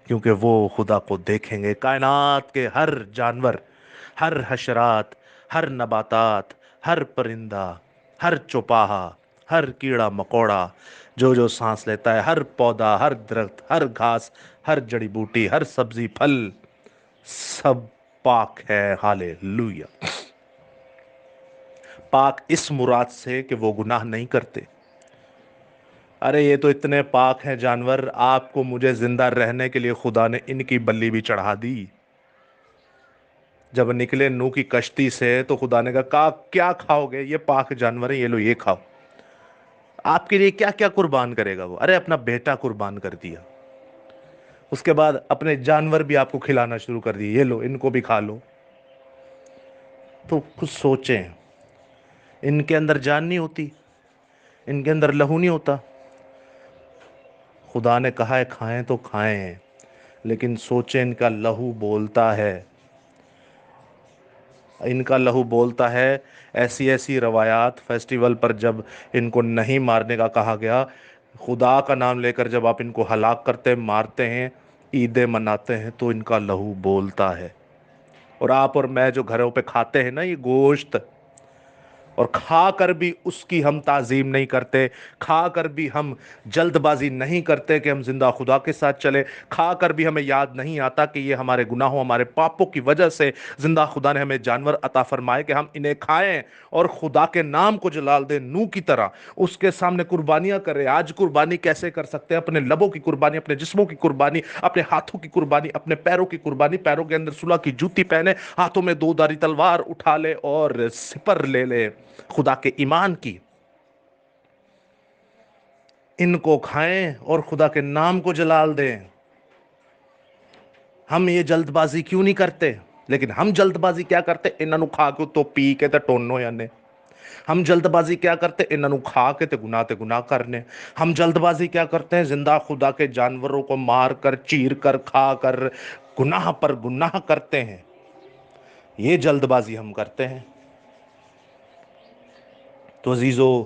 کیونکہ وہ خدا کو دیکھیں گے. کائنات کے ہر جانور, ہر حشرات, ہر نباتات, ہر پرندہ, ہر چوپاہا, ہر کیڑا مکوڑا, جو سانس لیتا ہے, ہر پودا, ہر درخت, ہر گھاس, ہر جڑی بوٹی, ہر سبزی پھل, سب پاک ہے. ہالےلویا. پاک اس مراد سے کہ وہ گناہ نہیں کرتے. ارے یہ تو اتنے پاک ہیں جانور, آپ کو مجھے زندہ رہنے کے لیے خدا نے ان کی بلی بھی چڑھا دی. جب نکلے نوح کی کشتی سے تو خدا نے کہا, کیا کھاؤ گے؟ یہ پاک جانور ہیں, یہ لو یہ کھاؤ. آپ کے لیے کیا کیا قربان کرے گا وہ؟ ارے اپنا بیٹا قربان کر دیا. اس کے بعد اپنے جانور بھی آپ کو کھلانا شروع کر دیے, یہ لو ان کو بھی کھا لو. تو کچھ سوچیں, ان کے اندر جان نہیں ہوتی، ان کے اندر لہو نہیں ہوتا۔ خدا نے کہا ہے کھائیں تو کھائیں ہیں، لیکن سوچیں ان کا لہو بولتا ہے، ان کا لہو بولتا ہے۔ ایسی ایسی روایات فیسٹیول پر جب ان کو نہیں مارنے کا کہا گیا، خدا کا نام لے کر جب آپ ان کو ہلاک کرتے مارتے ہیں، عیدیں مناتے ہیں، تو ان کا لہو بولتا ہے۔ اور آپ اور میں جو گھروں پہ کھاتے ہیں نا یہ گوشت، اور کھا کر بھی اس کی ہم تعظیم نہیں کرتے، کھا کر بھی ہم جلد بازی نہیں کرتے کہ ہم زندہ خدا کے ساتھ چلے، کھا کر بھی ہمیں یاد نہیں آتا کہ یہ ہمارے گناہوں ہمارے پاپوں کی وجہ سے زندہ خدا نے ہمیں جانور عطا فرمائے کہ ہم انہیں کھائیں اور خدا کے نام کو جلال دیں، نو کی طرح اس کے سامنے قربانیاں کریں۔ آج قربانی کیسے کر سکتے ہیں؟ اپنے لبوں کی قربانی، اپنے جسموں کی قربانی، اپنے ہاتھوں کی قربانی، اپنے پیروں کی قربانی، پیروں کے اندر صلح کی جوتی پہنے، ہاتھوں میں دو دھاری تلوار اٹھا لے اور سپر لے لے خدا کے ایمان کی، ان کو کھائیں اور خدا کے نام کو جلال دیں۔ ہم یہ جلد بازی کیوں نہیں کرتے؟ لیکن ہم جلد بازی کیا کرتے؟ انہاں نو کھا کے تو پی کے تے ٹونو جانے۔ ہم جلد بازی کیا کرتے؟ انہاں نو کھا کے تے گناہ کرنے۔ ہم جلد بازی کیا کرتے ہیں؟ زندہ خدا کے جانوروں کو مار کر، چیر کر، کھا کر گناہ پر گناہ کرتے ہیں۔ یہ جلد بازی ہم کرتے ہیں۔ تو عزیزو،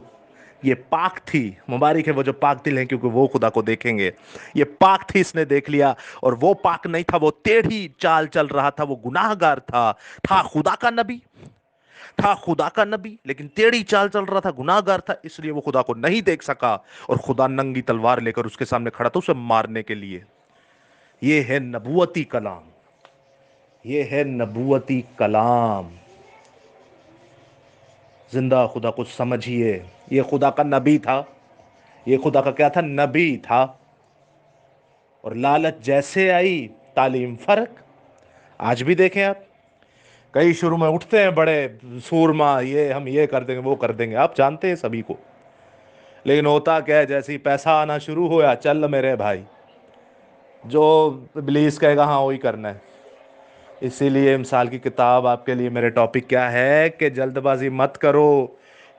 یہ پاک تھی، مبارک ہے وہ جو پاک دل ہیں کیونکہ وہ خدا کو دیکھیں گے۔ یہ پاک تھی، اس نے دیکھ لیا، اور وہ پاک نہیں تھا، وہ ٹیڑھی چال چل رہا تھا، وہ گناہ گار تھا خدا کا نبی، تھا خدا کا نبی، لیکن ٹیڑھی چال چل رہا تھا، گناہ گار تھا، اس لیے وہ خدا کو نہیں دیکھ سکا، اور خدا ننگی تلوار لے کر اس کے سامنے کھڑا تھا اسے مارنے کے لیے۔ یہ ہے نبوتی کلام، یہ ہے نبوتی کلام۔ زندہ خدا کو سمجھیے، یہ خدا کا نبی تھا، یہ خدا کا کیا تھا؟ نبی تھا۔ اور لالچ جیسے آئی، تعلیم فرق۔ آج بھی دیکھیں آپ، کئی شروع میں اٹھتے ہیں بڑے سورما، یہ ہم یہ کر دیں گے وہ کر دیں گے، آپ جانتے ہیں سبھی کو، لیکن ہوتا کیا ہے؟ جیسے ہی پیسہ آنا شروع ہوا، چل میرے بھائی، جو ابلیس کہے گا ہاں وہی کرنا ہے۔ اسی لیے مثال کی کتاب آپ کے لیے میرے ٹاپک کیا ہے کہ جلد بازی مت کرو،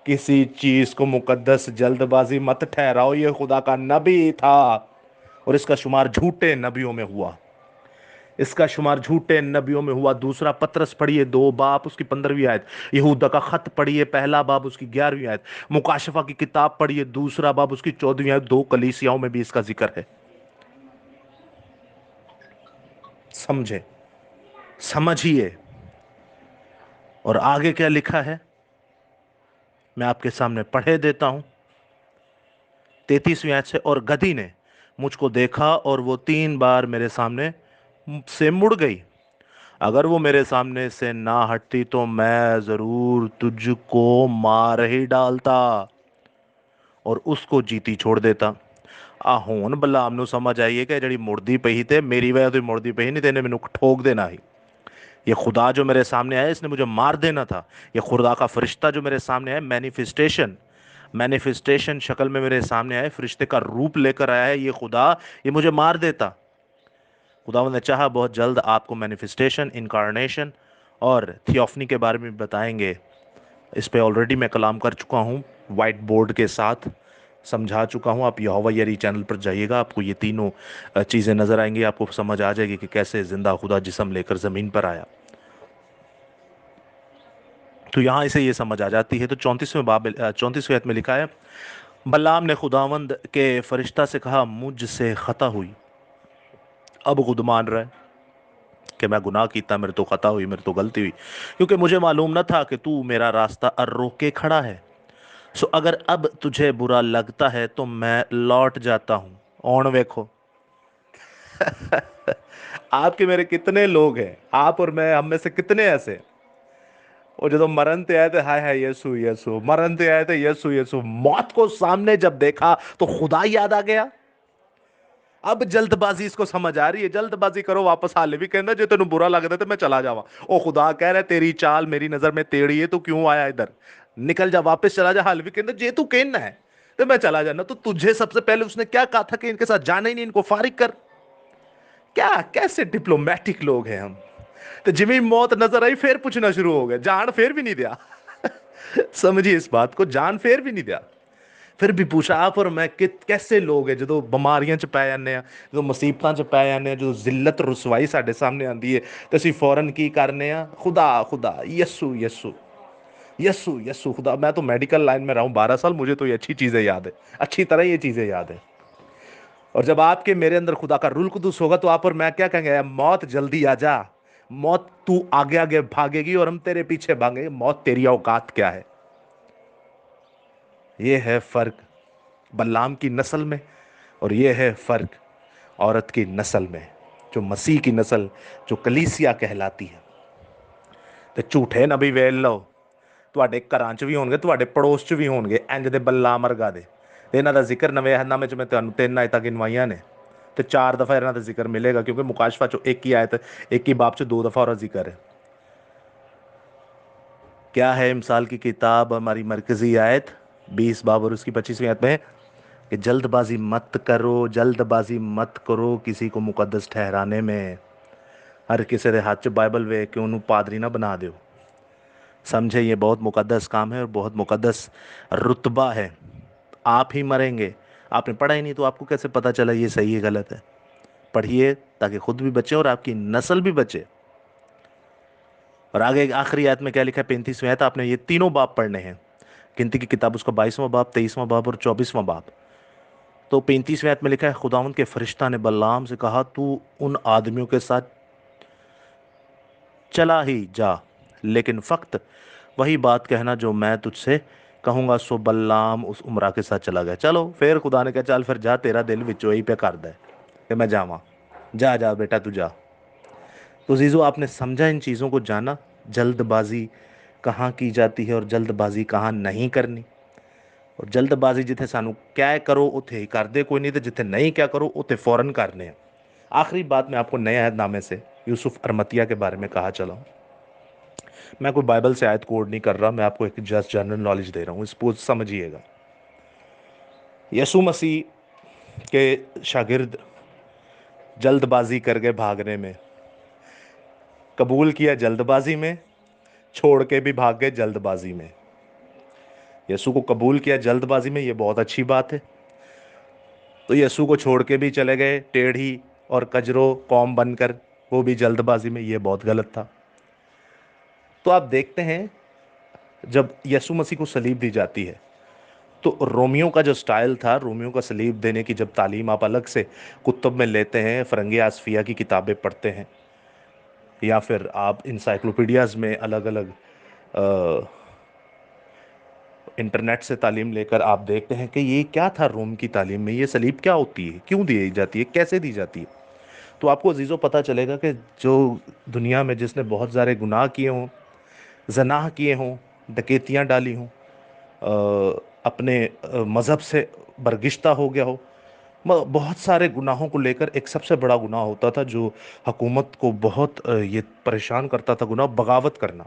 کسی چیز کو مقدس جلد بازی مت ٹھہراؤ۔ یہ خدا کا نبی تھا، اور اس کا شمار جھوٹے نبیوں میں ہوا، اس کا شمار جھوٹے نبیوں میں ہوا۔ دوسرا پطرس پڑھیے 2 باب اس کی 15ویں آیت، یہودا کا خط پڑھیے 1 باب اس کی 11ویں آیت، مکاشفہ کی کتاب پڑھیے 2 باب اس کی 14ویں آیت، 2 کلیسیاؤں میں بھی اس کا ذکر ہے۔ سمجھے، سمجھیے۔ اور آگے کیا لکھا ہے میں آپ کے سامنے پڑھے دیتا ہوں 33ویں آیت سے، اور گدھی نے مجھ کو دیکھا اور وہ 3 بار میرے سامنے سے مڑ گئی، اگر وہ میرے سامنے سے نہ ہٹتی تو میں ضرور تجھ کو مار ہی ڈالتا اور اس کو جیتی چھوڑ دیتا۔ ہون بلام نو سمجھ آئیے کہ جڑی مردی پہی تے میری وجہ تو مردی پہی نہیں، تینے میں ٹھوک دینا ہی۔ یہ خدا جو میرے سامنے آیا اس نے مجھے مار دینا تھا۔ یہ خدا کا فرشتہ جو میرے سامنے آیا، مینیفسٹیشن شکل میں میرے سامنے آئے، فرشتے کا روپ لے کر آیا ہے یہ خدا، یہ مجھے مار دیتا۔ خداوند نے چاہا بہت جلد آپ کو مینیفسٹیشن، انکارنیشن اور تھیوفنی کے بارے میں بتائیں گے۔ اس پہ آلریڈی میں کلام کر چکا ہوں، وائٹ بورڈ کے ساتھ سمجھا چکا ہوں۔ آپ یہوہ یری چینل پر جائیے گا، آپ کو یہ تینوں چیزیں نظر آئیں گی، آپ کو سمجھ آ جائے گی کہ کیسے زندہ خدا جسم لے کر زمین پر آیا۔ تو یہاں اسے یہ سمجھ آ جاتی ہے۔ تو 34ویں آیت میں لکھا ہے، بلعام نے خداوند کے فرشتہ سے کہا، مجھ سے خطا ہوئی، اب خود مان رہا ہے کہ میں گناہ کیتا، میرے تو خطا ہوئی، میرے تو غلطی ہوئی، کیونکہ مجھے معلوم نہ تھا کہ تو میرا راستہ روکے کھڑا ہے، سو اگر اب تجھے برا لگتا ہے تو میں لوٹ جاتا ہوں۔ اون ویکھو، آپ کے میرے کتنے لوگ ہیں، آپ اور میں، ہم میں سے کتنے ایسے، اور جب مرن تے آئے تھے ہائے ہائے یسو یسو، مرن تے آئے تھے یسو یسو، موت کو سامنے جب دیکھا تو خدا یاد آ گیا۔ اب جلد بازی اس کو سمجھ آ رہی ہے، جلد بازی کرو واپس حال بھی کہنا جو تینوں برا لگتا ہے میں چلا جاواں۔ او خدا کہہ رہا ہے تیری چال میری نظر میں ٹیڑھی ہے، تو کیوں آیا ادھر؟ نکل جا، واپس چلا جا۔ حال بھی کہنا جے تو کہنا ہے تو میں چلا جانا۔ تو تجھے سب سے پہلے اس نے کیا کہا تھا کہ ان کے ساتھ جانا ہی نہیں، ان کو فارغ کر۔ کیا کیسے ڈپلومیٹک لوگ ہیں ہم۔ تو جمی موت نظر آئی پھر پوچھنا شروع ہو گیا، جان پھر بھی نہیں دیا۔ समझिए इस बात को, जान फेर भी नहीं दिया। ਫਿਰ ਵੀ ਪੁੱਛਾ ਆਪ ਔਰ ਮੈਂ ਕਿ ਕੈਸੇ ਲੋਕ ਹੈ ਜਦੋਂ ਬਿਮਾਰੀਆਂ 'ਚ ਪੈ ਜਾਂਦੇ ਆ, ਜਦੋਂ ਮੁਸੀਬਤਾਂ 'ਚ ਪੈ ਜਾਂਦੇ ਆ, ਜਦੋਂ ਜ਼ਿਲਤ ਰਸਵਾਈ ਸਾਡੇ ਸਾਹਮਣੇ ਆਉਂਦੀ ਹੈ ਤੇ ਅਸੀਂ ਫੌਰਨ ਕੀ ਕਰਨੇ ਆ, खुदा खुदा यस्सु यस्सु यस्सु यस्सु खुदा। मैं तो मेडिकल लाइन में रहा हूँ 12 साल, मुझे तो ये अच्छी चीज़ें याद है, अच्छी तरह ये चीज़ें याद है। और जब आपके मेरे अंदर खुदा का रूल कुदूस होगा तो आप और मैं क्या कहेंगे, मौत जल्दी आ जा, मौत तू आगे आगे भागेगी और हम तेरे पीछे भागेंगे, मौत तेरी औकात क्या है। ये है फ़र्क बल्लाम की नस्ल में और ये है फ़र्क औरत की नस्ल में, जो मसीह की नस्ल, जो कलीसिया कहलाती है। तो झूठे नबी वेल लो ਤੁਹਾਡੇ ਘਰਾਂ 'ਚ ਵੀ ਹੋਣਗੇ, ਤੁਹਾਡੇ ਪੜੋਸ 'ਚ ਵੀ ਹੋਣਗੇ ਇੰਜ ਦੇ ਬਲਾਮ ਵਰਗਾ ਦੇ। ਇਹਨਾਂ ਦਾ ਜ਼ਿਕਰ ਨਵੇਂ ਚ ਮੈਂ ਤੁਹਾਨੂੰ 3 ਆਇਤਾਂ ਗਿਣਵਾਈਆਂ ਨੇ ਤੇ 4 ਦਫਾ ਇਹਨਾਂ ਦਾ ਜ਼ਿਕਰ ਮਿਲੇਗਾ, ਕਿਉਂਕਿ ਮੁਕਾਸ਼ਫਾ 'ਚੋਂ ਇੱਕ ਹੀ ਆਇਤ, ਇੱਕ ही बाब 'ਚ 2 दफ़ा और जिक्र है। क्या है मिसाल की किताब हमारी मरकज़ी आयत 20 बाब और उसकी 25वीं आयत में कि जल्दबाजी मत करो, जल्दबाजी मत करो किसी को मुकद्दस ठहराने में। हर किसी के हाथ 'ਚ बाइबल वे कि ਉਹਨੂੰ पादरी ना बना दो। समझे, ये बहुत मुकद्दस काम है और बहुत मुकद्दस रुतबा है। आप ही मरेंगे, आपने पढ़ा ही नहीं तो आपको कैसे पता चला ये सही है गलत है। पढ़िए ताकि खुद भी बचे और आपकी नस्ल भी बचे। और आगे आखिरी आयत में क्या लिखा है, 35वीं आयत, आपने ये तीनों बाब पढ़ने हैं, गिनती की किताब उसका 22वां बाब, 23वां बाब और 24वां बाब। तो 35वीं आयत में लिखा है, खुदावंद के फरिश्ता ने बल्लाम से कहा, तू उन आदमियों के साथ चला ही जा, लेकिन फ़क्त वही बात कहना जो मैं तुझसे कहूँगा। सो बल्लाम उस उमरा के साथ चला गया। चलो फिर खुदा ने कहा चल फिर जा, तेरा दिल विच वही पे कर दे कि मैं जावा, जा जा बेटा तू जा। तो जीज़ो आपने समझा इन चीज़ों को, जाना जल्दबाजी कहाँ की जाती है और जल्दबाजी कहाँ नहीं करनी। और जल्दबाजी जिथे सानू क्या करो उथे ही कर दे कोई नहीं, तो जिथे नहीं क्या करो उथे फ़ौरन करने हैं। आखिरी बात मैं आपको नए अहदनामे से यूसुफ अरमतिया के बारे में कहा चला हूँ। मैं कोई बाइबल से आयत कोड नहीं कर रहा, मैं आपको एक जस्ट जनरल नॉलेज दे रहा हूँ, इसको समझिएगा। यसु मसीह के शागिर्द जल्दबाजी कर गए भागने में, कबूल किया जल्दबाजी में, छोड़ के भी भाग गए जल्दबाजी में। यसु को कबूल किया जल्दबाजी में, ये बहुत अच्छी बात है। तो यसु को छोड़ के भी चले गए टेढ़ी और कजरो कौम बनकर, वो भी जल्दबाजी में, ये बहुत गलत था। तो आप देखते हैं जब यसु मसीह को सलीब दी जाती है तो रोमियो का जो स्टाइल था, रोमियो का सलीब देने की जब तालीम आप अलग से कुतुब में लेते हैं, फ़रंगी आसफिया की किताबें पढ़ते हैं या फिर आप इंसाइक्लोपीडियाज़ में अलग अलग इंटरनेट से तालीम लेकर आप देखते हैं कि ये क्या था रोम की तालीम में, ये सलीब क्या होती है, क्यों दी जाती है, कैसे दी जाती है। तो आपको अजीज़ों पता चलेगा कि जो दुनिया में जिसने बहुत सारे गुनाह किए हों, ज़नाह किए हों, डकैतियाँ डाली हों, अपने मज़हब से बरगिश्ता हो गया हो, बहुत सारे गुनाहों को लेकर एक सबसे बड़ा गुनाह होता था जो हुकूमत को बहुत ये परेशान करता था, गुनाह बगावत करना,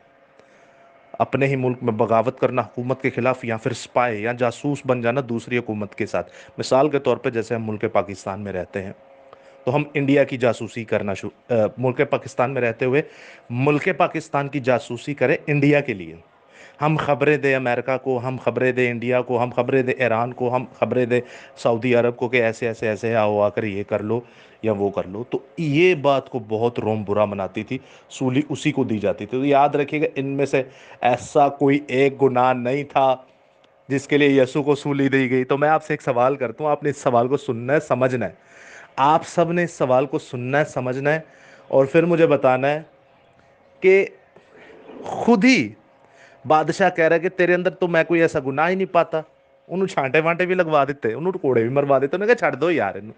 अपने ही मुल्क में बगावत करना हुकूमत के ख़िलाफ़, या फिर स्पाई या जासूस बन जाना दूसरी हुकूमत के साथ। मिसाल के तौर पे जैसे हम मुल्क पाकिस्तान में रहते हैं तो हम इंडिया की जासूसी करना मुल्क पाकिस्तान में रहते हुए मुल्क पाकिस्तान की जासूसी करें इंडिया के लिए। हम ख़बरें दें अमेरिका को, हम ख़बरें दें इंडिया को, हम ख़बरें दें ईरान को, हम ख़बरें दें सऊदी अरब को कि ऐसे ऐसे ऐसे आओ आकर ये कर लो या वो कर लो। तो ये बात को बहुत रोम बुरा मनाती थी, सूली उसी को दी जाती थी। तो याद रखिएगा, इनमें से ऐसा कोई एक गुनाह नहीं था जिसके लिए यसु को सूली दी गई। तो मैं आपसे एक सवाल करता हूँ, आपने इस सवाल को सुनना है, समझना है। आप सब ने इस सवाल को सुनना है, समझना है और फिर मुझे बताना है कि खुद ही बादशाह कह रहा है कि तेरे अंदर तो मैं कोई ऐसा गुनाह ही नहीं पाता। ਉਹਨੂੰ ਛਾਂਟੇ ਵਾਂਟੇ ਵੀ ਲਗਵਾ ਦਿੱਤੇ, ਉਹਨੂੰ ਟਕੋੜੇ ਵੀ ਮਰਵਾ ਦਿੱਤੇ। ਉਹਨੇ ਕਿਹਾ ਛੱਡ ਦੋ ਯਾਰ ਇਹਨੂੰ।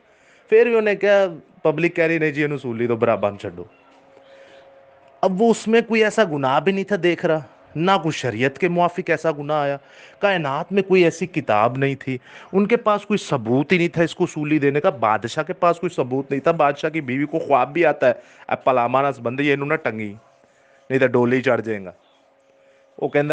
ਫਿਰ भी ਉਹਨੇ ਕਿਹਾ, पब्लिक कह रही नहीं जी ਇਹਨੂੰ सूली दो, बराबर ਨੂੰ ਛੱਡੋ। अब वो उसमें कोई ऐसा गुनाह भी नहीं था देख रहा, ना कोई शरीयत के मुआफिक ऐसा गुनाह आया, कायनात में कोई ऐसी किताब नहीं थी, उनके पास कोई सबूत ही नहीं था इसको सूली देने का, बादशाह के पास कोई सबूत नहीं था। बादशाह की बीवी को ख्वाब भी आता है, अब पलामानस बंदे ये इन्होंने टंगी नहीं तो डोली चढ़ जाएगा। वो कहता